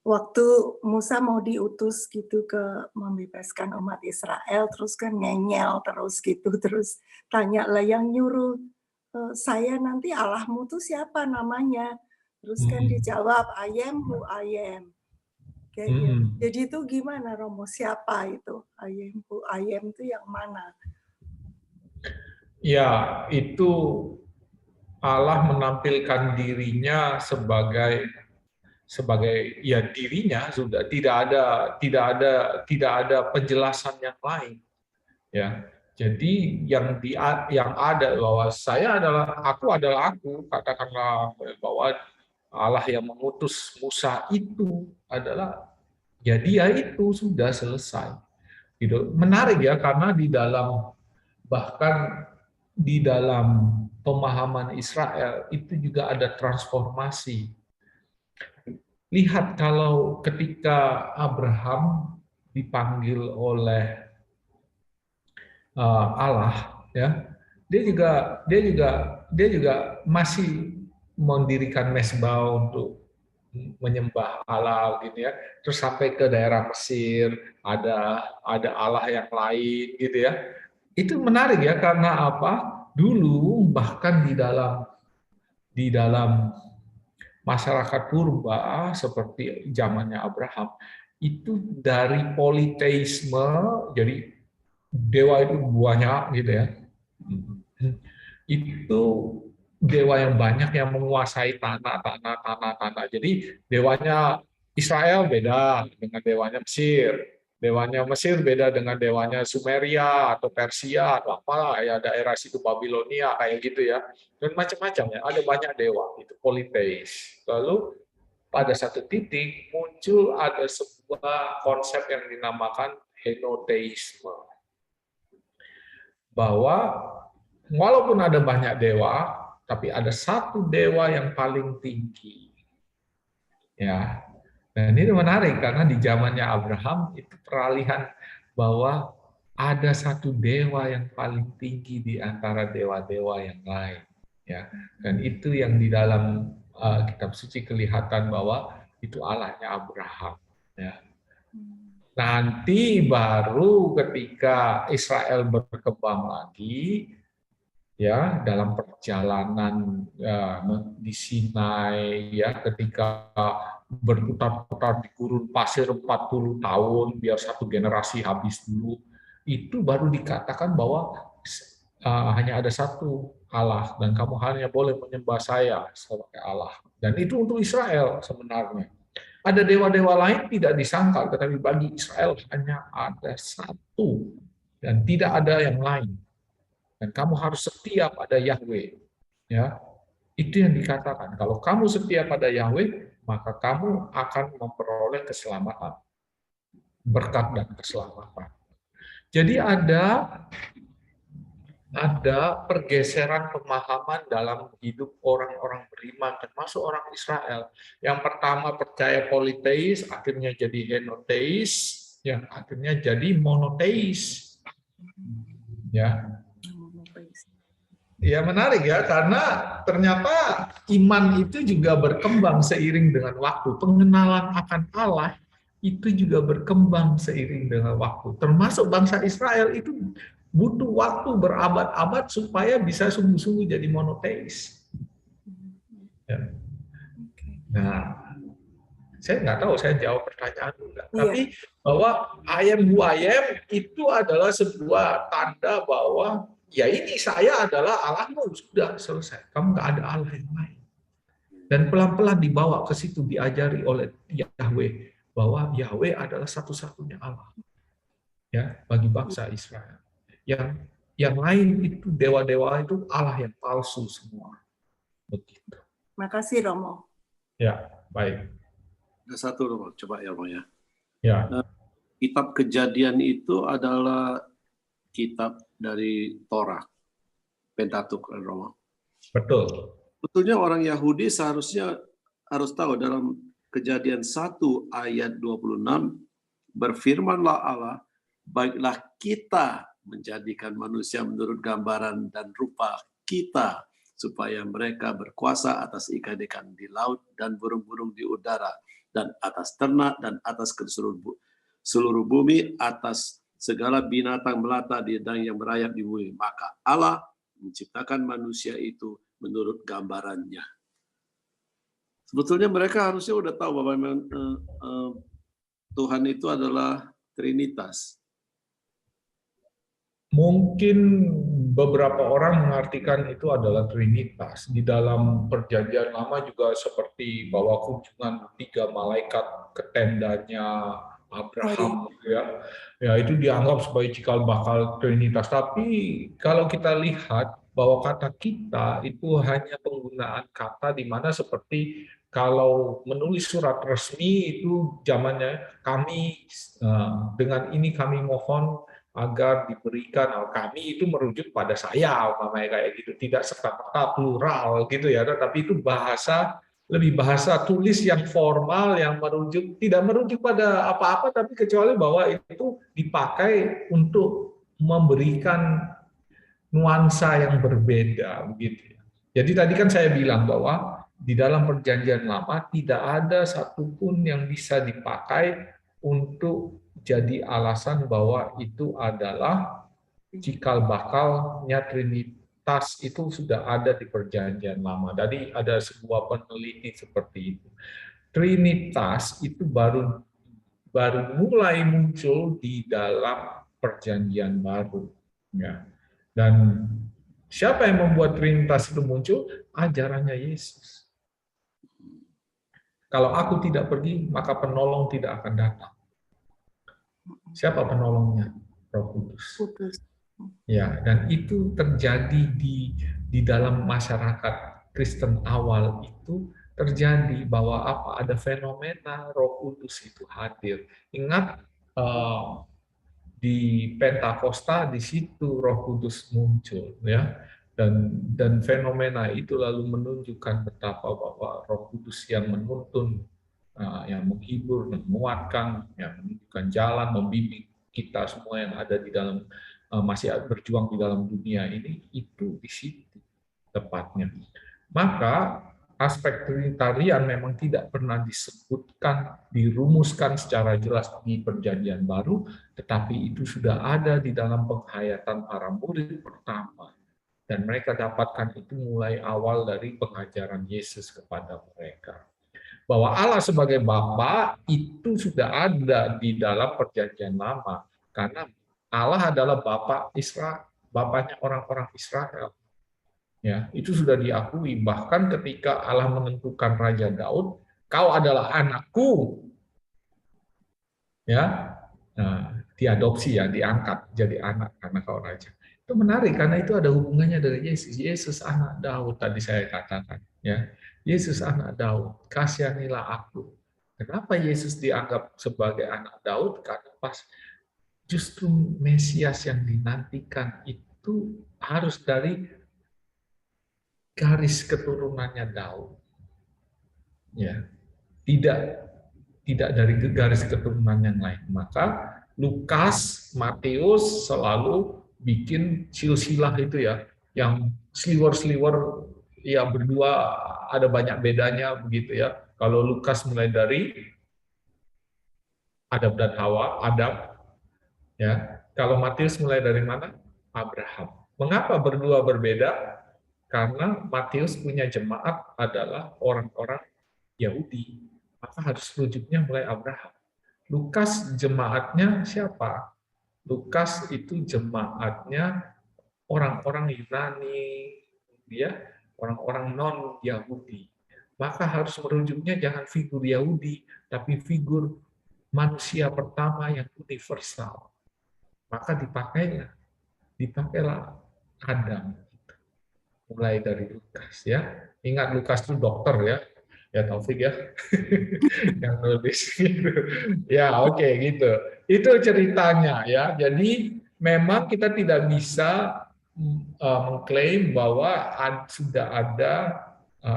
waktu Musa mau diutus gitu ke membebaskan umat Israel, terus kan ngeyel terus gitu, terus tanya lah yang nyuruh saya nanti Allahmu tuh siapa namanya? Terus kan dijawab I am who I am. Kayak gitu. Jadi itu gimana Romo? Siapa itu? I am who I am itu yang mana?
Ya, itu Allah menampilkan dirinya sebagai ya dirinya, sudah tidak ada penjelasan yang lain, ya. Jadi yang ada bahwa aku adalah aku, katakanlah bahwa Allah yang mengutus Musa itu adalah ya dia itu sudah selesai. Gitu. Menarik ya, karena bahkan di dalam pemahaman Israel itu juga ada transformasi. Lihat kalau ketika Abraham dipanggil oleh Allah, ya, dia juga masih mendirikan mezbah untuk menyembah Allah, gitu ya. Terus sampai ke daerah Mesir ada Allah yang lain, gitu ya. Itu menarik ya, karena apa? Dulu bahkan di dalam masyarakat purba seperti zamannya Abraham itu dari politeisme, jadi dewa itu banyak gitu ya. Itu dewa yang banyak yang menguasai tanah. Jadi dewanya Israel beda dengan dewanya Mesir. Dewanya Mesir beda dengan dewanya Sumeria atau Persia atau apalah ya, daerah situ Babilonia kayak gitu ya. Dan macam-macam ya, ada banyak dewa, itu politeis. Lalu pada satu titik muncul ada sebuah konsep yang dinamakan henoteisme. Bahwa walaupun ada banyak dewa, tapi ada satu dewa yang paling tinggi. Ya. Dan ini menarik karena di zamannya Abraham itu peralihan bahwa ada satu dewa yang paling tinggi di antara dewa-dewa yang lain. Ya. Dan itu yang di dalam kitab suci kelihatan bahwa itu Allahnya Abraham. Ya. Nanti baru ketika Israel berkembang lagi, ya, dalam perjalanan di Sinai, ya, ketika berputar-putar di gurun pasir 40 tahun biar satu generasi habis dulu, itu baru dikatakan bahwa hanya ada satu Allah dan kamu hanya boleh menyembah saya sebagai Allah. Dan itu untuk Israel sebenarnya. Ada dewa-dewa lain tidak disangkal, tetapi bagi Israel hanya ada satu dan tidak ada yang lain. Dan kamu harus setia pada Yahweh. Ya, itu yang dikatakan. Kalau kamu setia pada Yahweh, maka kamu akan memperoleh keselamatan, berkat dan keselamatan. Jadi ada pergeseran pemahaman dalam hidup orang-orang beriman, termasuk orang Israel. Yang pertama percaya politeis, akhirnya jadi henoteis, yang akhirnya jadi monoteis. Ya. Ya menarik ya, karena ternyata iman itu juga berkembang seiring dengan waktu. Pengenalan akan Allah itu juga berkembang seiring dengan waktu. Termasuk bangsa Israel itu butuh waktu berabad-abad supaya bisa sungguh-sungguh jadi monoteis. Ya. Nah, saya nggak tahu saya jawab pertanyaan enggak. Iya. Tapi bahwa I am who I am itu adalah sebuah tanda bahwa ya ini saya adalah Allahmu, sudah selesai. Kamu nggak ada Allah yang lain. Dan pelan-pelan dibawa ke situ, diajari oleh Yahweh bahwa Yahweh adalah satu-satunya Allah ya bagi bangsa Israel. Yang lain itu dewa-dewa itu Allah yang palsu semua. Begitu.
Makasih Romo.
Ya, baik.
Ada satu Romo, coba ya Romo ya.
Ya.
Kitab Kejadian itu adalah kitab dari Torah, Pentateuch, Romo.
Betul.
Betulnya orang Yahudi seharusnya harus tahu dalam Kejadian 1 ayat 26, berfirmanlah Allah, baiklah kita menjadikan manusia menurut gambaran dan rupa kita, supaya mereka berkuasa atas ikan-ikan di laut dan burung-burung di udara, dan atas ternak dan atas seluruh bumi, atas segala binatang melata dan yang merayap di bumi. Maka Allah menciptakan manusia itu menurut gambarannya. Sebetulnya mereka harusnya udah tahu bahwa Tuhan itu adalah Trinitas.
Mungkin beberapa orang mengartikan itu adalah Trinitas. Di dalam Perjanjian Lama juga seperti bahwa kunjungan 3 malaikat ke tendanya Abraham, ya itu dianggap sebagai cikal bakal Trinitas. Tapi kalau kita lihat bahwa kata kita itu hanya penggunaan kata di mana seperti kalau menulis surat resmi itu zamannya kami dengan ini kami mohon agar diberikan, kami itu merujuk pada saya, umpamanya kayak gitu, tidak serta-merta plural gitu ya, tapi itu lebih bahasa tulis yang formal yang merujuk, tidak merujuk pada apa-apa, tapi kecuali bahwa itu dipakai untuk memberikan nuansa yang berbeda begitu. Jadi tadi kan saya bilang bahwa di dalam Perjanjian Lama tidak ada satupun yang bisa dipakai untuk jadi alasan bahwa itu adalah cikal bakalnya Trinitas, itu sudah ada di Perjanjian Lama. Jadi ada sebuah peneliti seperti itu. Trinitas itu baru mulai muncul di dalam Perjanjian Baru. Ya. Dan siapa yang membuat Trinitas itu muncul? Ajarannya Yesus. Kalau aku tidak pergi, maka penolong tidak akan datang. Siapa penolongnya? Roh Kudus. Ya, dan itu terjadi di dalam masyarakat Kristen awal itu terjadi bahwa ada fenomena Roh Kudus itu hadir. Ingat di Pentakosta di situ Roh Kudus muncul ya. Dan fenomena itu lalu menunjukkan betapa bahwa Roh Kudus yang menuntun, yang menghibur, menguatkan, yang menunjukkan jalan, membimbing kita semua yang ada di dalam masih berjuang di dalam dunia ini, itu di situ tepatnya. Maka aspek Trinitarian memang tidak pernah disebutkan, dirumuskan secara jelas di Perjanjian Baru, tetapi itu sudah ada di dalam penghayatan para murid pertama. Dan mereka dapatkan itu mulai awal dari pengajaran Yesus kepada mereka. Bahwa Allah sebagai Bapa itu sudah ada di dalam Perjanjian Lama, karena Allah adalah Bapa Israel, Bapanya orang-orang Israel. Ya, itu sudah diakui. Bahkan ketika Allah menentukan Raja Daud, kau adalah anakku, ya, diadopsi ya, diangkat jadi anak karena kau raja. Itu menarik karena itu ada hubungannya dari Yesus. Yesus anak Daud tadi saya katakan, ya. Yesus anak Daud, kasihanilah aku. Kenapa Yesus dianggap sebagai anak Daud? Karena pas justru Mesias yang dinantikan itu harus dari garis keturunannya Daud. Ya. Tidak dari garis keturunan yang lain. Maka Lukas, Matius selalu bikin silsilah itu ya, yang sliwer-sliwer ya berdua ada banyak bedanya begitu ya. Kalau Lukas mulai dari Adam dan Hawa, Adam ya. Kalau Matius mulai dari mana? Abraham. Mengapa berdua berbeda? Karena Matius punya jemaat adalah orang-orang Yahudi, maka harus rujuknya mulai Abraham. Lukas jemaatnya siapa? Lukas itu jemaatnya orang-orang Yunani, dia orang-orang non-Yahudi. Maka harus merujuknya jangan figur Yahudi, tapi figur manusia pertama yang universal. Maka dipakailah Adam. Mulai dari Lukas ya. Ingat Lukas itu dokter ya. Ya Taufik ya. Yang nulis gitu. Ya oke, gitu. Itu ceritanya ya. Jadi memang kita tidak bisa mengklaim bahwa sudah ada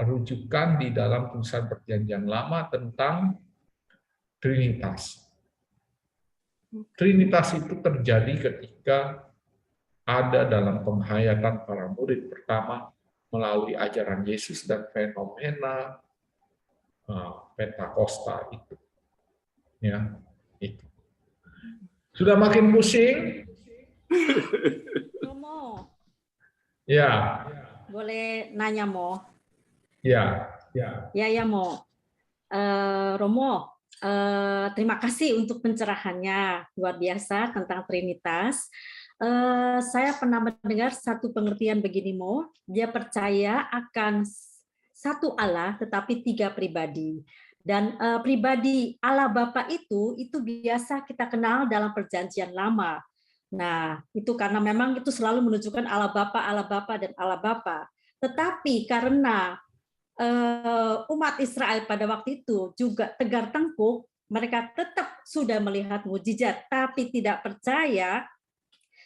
rujukan di dalam tulisan Perjanjian Lama tentang Trinitas. Trinitas itu terjadi ketika ada dalam penghayatan para murid pertama melalui ajaran Yesus dan fenomena Pentakosta itu. Ya, itu. Sudah makin pusing?
Romo,
Ya.
boleh nanya Mo?
Ya.
Ya Mo. Romo, terima kasih untuk pencerahannya, luar biasa tentang Trinitas. Saya pernah mendengar satu pengertian begini Mo, dia percaya akan satu Allah tetapi tiga pribadi. Dan pribadi Allah Bapa itu biasa kita kenal dalam Perjanjian Lama. Nah, itu karena memang itu selalu menunjukkan Allah Bapa dan Allah Bapa. Tetapi karena umat Israel pada waktu itu juga tegar tengkuk, mereka tetap sudah melihat mukjizat, tapi tidak percaya,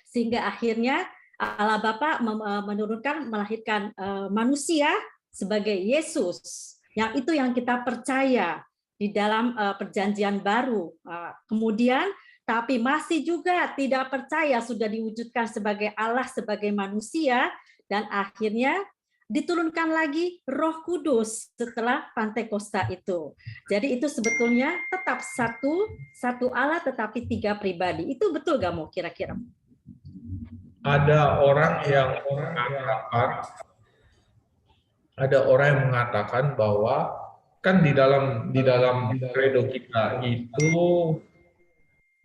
sehingga akhirnya Allah Bapa melahirkan manusia sebagai Yesus. Yang itu yang kita percaya di dalam Perjanjian Baru. Kemudian, tapi masih juga tidak percaya sudah diwujudkan sebagai Allah, sebagai manusia, dan akhirnya diturunkan lagi Roh Kudus setelah Pentakosta itu. Jadi itu sebetulnya tetap satu Allah tetapi tiga pribadi. Itu betul gak mau kira-kira?
Ada orang yang mengatakan bahwa kan di dalam credo kita itu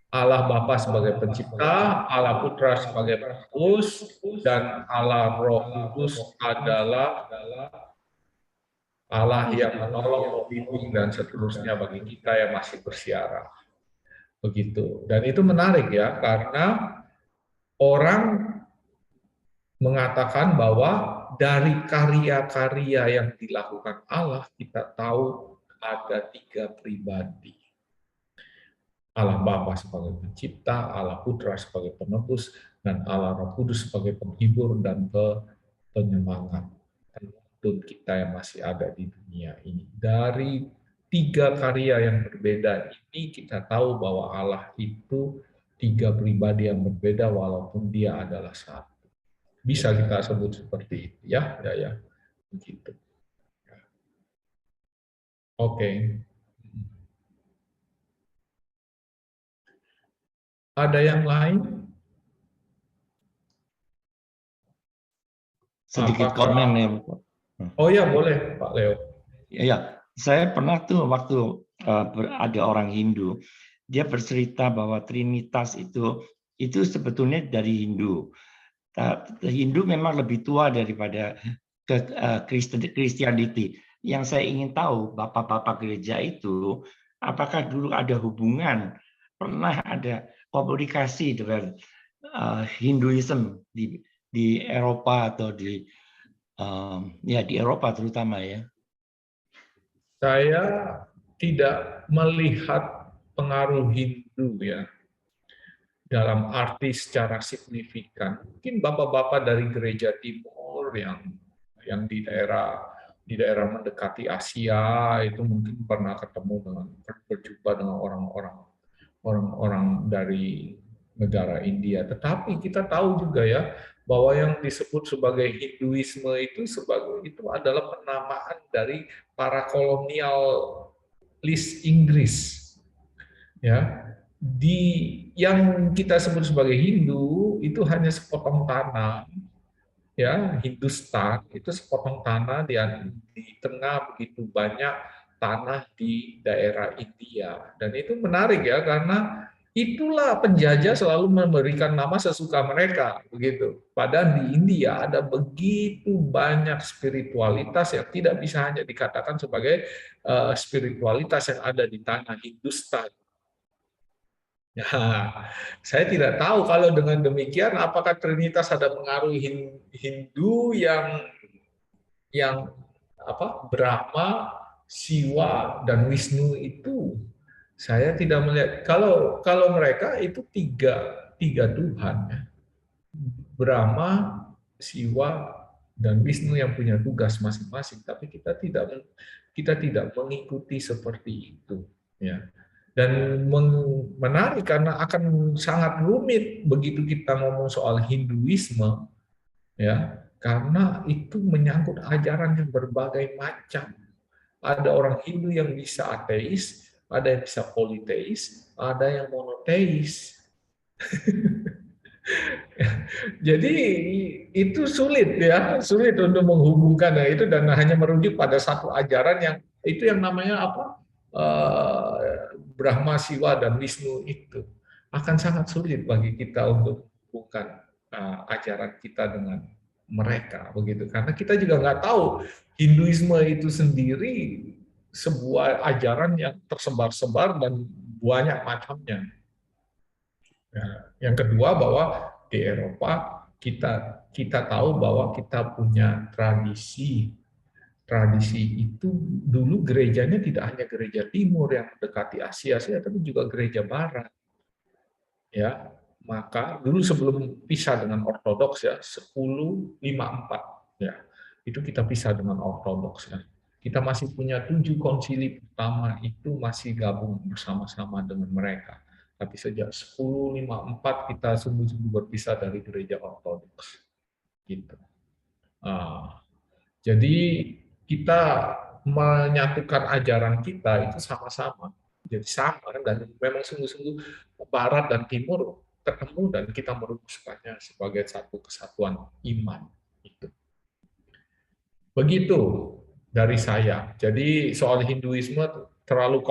Allah Bapa sebagai pencipta, Allah Putra sebagai penebus, dan Allah Roh Kudus adalah Allah yang menolong, membimbing, dan seterusnya bagi kita yang masih bersiarah. Begitu. Dan itu menarik ya, karena orang mengatakan bahwa dari karya-karya yang dilakukan Allah, kita tahu ada tiga pribadi. Allah Bapa sebagai pencipta, Allah Putra sebagai penebus, dan Allah Roh Kudus sebagai penghibur dan penyemangat penuntun kita yang masih ada di dunia ini. Dari tiga karya yang berbeda ini kita tahu bahwa Allah itu tiga pribadi yang berbeda walaupun Dia adalah satu. Bisa kita sebut seperti itu ya, begitu. Oke. Ada yang lain?
Sedikit komen ya.
Oh ya, boleh Pak Leo.
Ya, saya pernah tuh waktu ada orang Hindu, dia bercerita bahwa Trinitas itu sebetulnya dari Hindu. Hindu memang lebih tua daripada Christianity. Yang saya ingin tahu, bapak-bapak gereja itu, apakah dulu ada hubungan, pernah ada komunikasi dengan Hinduism di Eropa atau di Eropa terutama ya?
Saya tidak melihat pengaruh Hindu ya dalam arti secara signifikan. Mungkin bapak-bapak dari gereja timur yang di daerah mendekati Asia itu mungkin pernah berjumpa dengan orang-orang dari negara India. Tetapi kita tahu juga ya bahwa yang disebut sebagai Hinduisme itu adalah penamaan dari para kolonialis Inggris. Ya, yang kita sebut sebagai Hindu itu hanya sepotong tanah. Ya, Hindustan itu sepotong tanah di tengah begitu banyak tanah di daerah India. Dan itu menarik ya, karena itulah penjajah selalu memberikan nama sesuka mereka, begitu. Padahal di India ada begitu banyak spiritualitas yang tidak bisa hanya dikatakan sebagai spiritualitas yang ada di tanah Hindustan. Ya, saya tidak tahu kalau dengan demikian apakah Trinitas ada pengaruh Hindu yang apa, Brahma, Siwa, dan Wisnu itu saya tidak melihat. Kalau mereka itu tiga Tuhan, ya. Brahma, Siwa, dan Wisnu yang punya tugas masing-masing. Tapi kita tidak mengikuti seperti itu, ya. Dan menarik karena akan sangat rumit begitu kita ngomong soal Hinduisme, ya, karena itu menyangkut ajaran yang berbagai macam. Ada orang Hindu yang bisa ateis, ada yang bisa politeis, ada yang monoteis. Jadi itu sulit, ya, sulit untuk menghubungkan itu, dan hanya merujuk pada satu ajaran yang itu yang namanya apa? Brahma, Siwa, dan Wisnu itu akan sangat sulit bagi kita untuk menghubungkan ajaran kita dengan mereka, begitu, karena kita juga nggak tahu Hinduisme itu sendiri sebuah ajaran yang tersebar-sebar dan banyak macamnya. Yang kedua, bahwa di Eropa kita tahu bahwa kita punya tradisi itu dulu gerejanya tidak hanya gereja timur yang mendekati Asia, tapi juga gereja barat. Ya, maka dulu sebelum pisah dengan Ortodoks, ya, 1054, ya, itu kita pisah dengan Ortodoks, ya. Kita masih punya 7 konsili pertama itu masih gabung bersama-sama dengan mereka. Tapi sejak 1054 kita sungguh-sungguh berpisah dari gereja Ortodoks. Gitu. Jadi kita menyatukan ajaran kita itu sama-sama. Jadi sama, dan memang sungguh-sungguh Barat dan Timur ketemu dan kita merumuskannya sebagai satu kesatuan iman. Itu. Begitu dari saya. Jadi soal Hinduisme terlalu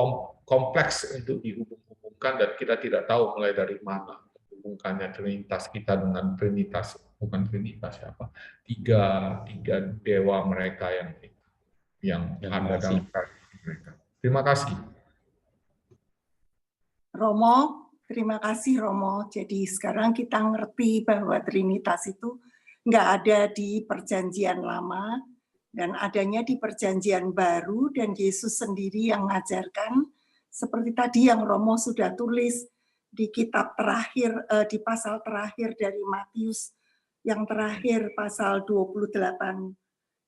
kompleks untuk dihubung-hubungkan dan kita tidak tahu mulai dari mana hubungkannya Trinitas kita dengan Trinitas, bukan Trinitas siapa, tiga dewa mereka yang ada dalam tradisi mereka. Terima kasih.
Romo, terima kasih Romo. Jadi sekarang kita ngerti bahwa Trinitas itu nggak ada di Perjanjian Lama dan adanya di Perjanjian Baru, dan Yesus sendiri yang mengajarkan seperti tadi yang Romo sudah tulis di kitab terakhir, di pasal terakhir dari Matius yang terakhir pasal 28.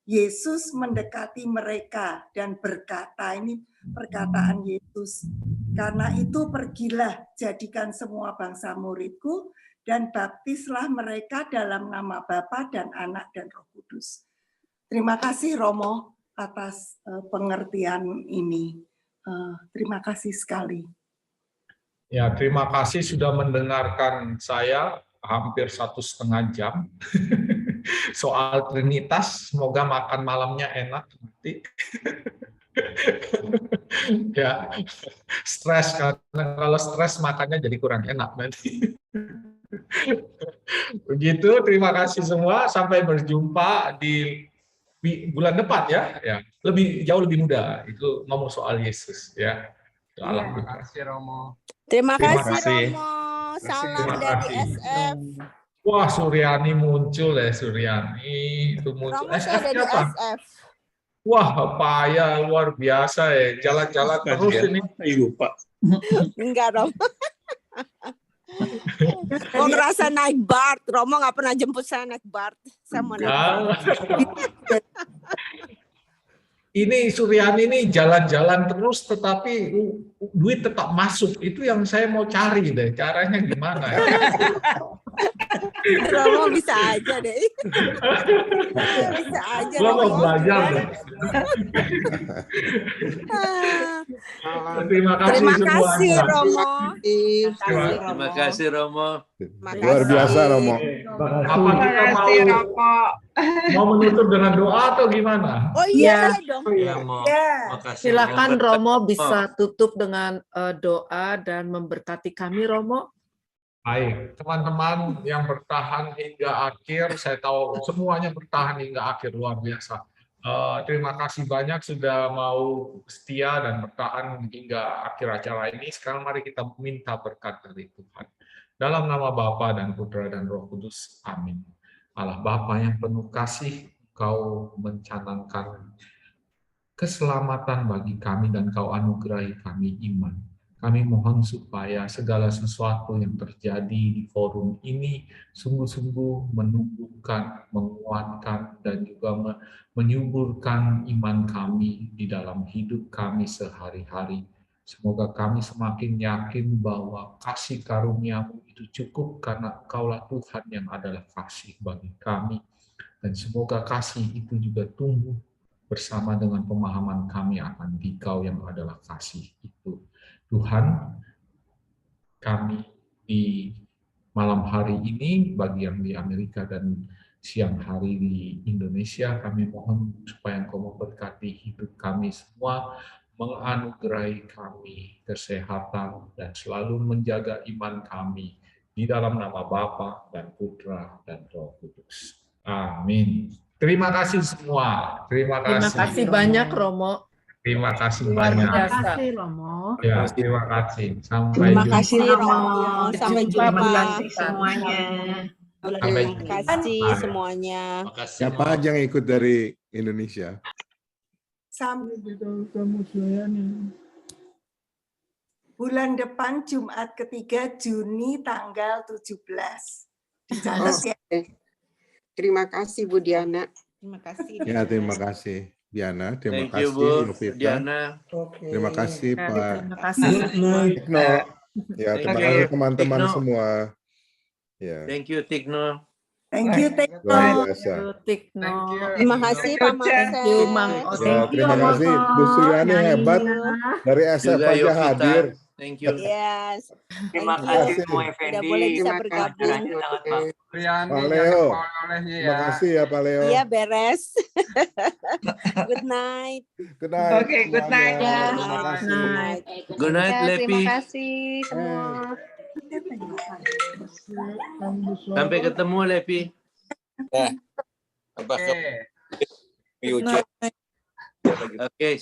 Yesus mendekati mereka dan berkata, ini perkataan Yesus, karena itu pergilah, jadikan semua bangsa muridku, dan baptislah mereka dalam nama Bapa dan Anak dan Roh Kudus. Terima kasih Romo atas pengertian ini. Terima kasih sekali.
Ya, terima kasih sudah mendengarkan saya hampir 1,5 jam. Soal Trinitas, semoga makan malamnya enak nanti. Ya, stres, karena kalau stres makannya jadi kurang enak nanti. Begitu, terima kasih semua, sampai berjumpa di bulan depan, ya. Jauh lebih mudah itu ngomong soal Yesus, ya.
Terima kasih Romo.
Terima kasih Romo. Salam dari SF.
Wah, Suryani muncul ya, Suryani itu muncul.
Romo saya dari SF.
Wah, payah luar biasa ya, jalan-jalan terus ini.
Ibu Pak.
Enggak Romo. Mau ngerasa naik BART. Romo nggak pernah jemput saya naik BART. Saya mau naik BART.
Ini Suryani ini jalan-jalan terus, tetapi duit tetap masuk. Itu yang saya mau cari deh, caranya gimana ya?
Romo bisa aja deh. Bisa aja.
Lo mau belajar deh. Terima kasih
Romo.
Terima kasih Romo.
Luar biasa Romo.
Apa kita mau menutup dengan doa atau gimana?
Oh iya dong.
Silakan Romo bisa tutup dengan doa dan memberkati kami, Romo.
Baik, teman-teman yang bertahan hingga akhir, saya tahu semuanya bertahan hingga akhir, luar biasa. Terima kasih banyak sudah mau setia dan bertahan hingga akhir acara ini. Sekarang mari kita minta berkat dari Tuhan. Dalam nama Bapa dan Putra dan Roh Kudus. Amin. Allah Bapa yang penuh kasih, Kau mencanangkan keselamatan bagi kami dan Kau anugerahi kami iman. Kami mohon supaya segala sesuatu yang terjadi di forum ini sungguh-sungguh menumbuhkan, menguatkan, dan juga menyuburkan iman kami di dalam hidup kami sehari-hari. Semoga kami semakin yakin bahwa kasih karunia-Mu itu cukup karena Engkaulah Tuhan yang adalah kasih bagi kami. Dan semoga kasih itu juga tumbuh bersama dengan pemahaman kami akan Dikau yang adalah kasih itu. Tuhan, kami di malam hari ini, bagi yang di Amerika dan siang hari di Indonesia, kami mohon supaya Engkau memberkati hidup kami semua, menganugerahi kami kesehatan, dan selalu menjaga iman kami di dalam nama Bapa dan Putra dan Roh Kudus. Amin. Terima kasih semua. Terima kasih
banyak, Romo.
Terima kasih
Luar
banyak.
biasa.
Terima kasih, Romo.
Ya, terima kasih. Sampai
Terima
jumpa.
kasih Romo. Sampai jumpa
semuanya.
Sampai
Terima kasih semuanya.
Siapa aja yang ikut dari Indonesia?
Bulan depan Jumat ketiga Juni tanggal 17. Dicatat ya.
Terima kasih Bu Diana.
Terima kasih.
Ya, terima kasih Diana, terima
Thank you,
kasih
Bu
Yovita,
Diana.
terima kasih Pak
Terima kasih.
Tikno, ya terima
Thank
kasih
you,
teman-teman
Tikno.
semua. Ya,
Thank you, Tikno.
Thank you, Tekno.
luar biasa.
Tikno.
Terima kasih Pak
Thank you, Mang
Marses.
Ya, terima kasih Bu Suryani hebat dari SF
Juga
aja
Yovita.
hadir.
Thank you.
Yes.
Terima
Thank
kasih
you.
semua
Udah
Effendi.
boleh bisa
Terima
bergabung.
acaranya sangat bagus.
Pak Leo, terima kasih ya Pak Leo.
Iya beres. Good night.
Good night.
Oke, good night.
semuanya.
Good
Terima
night.
kasih.
Good night.
Good night, Lepi.
kasih semua.
Sampai ketemu, Lepi.
Nah, apa
Oke.
ke
Oke.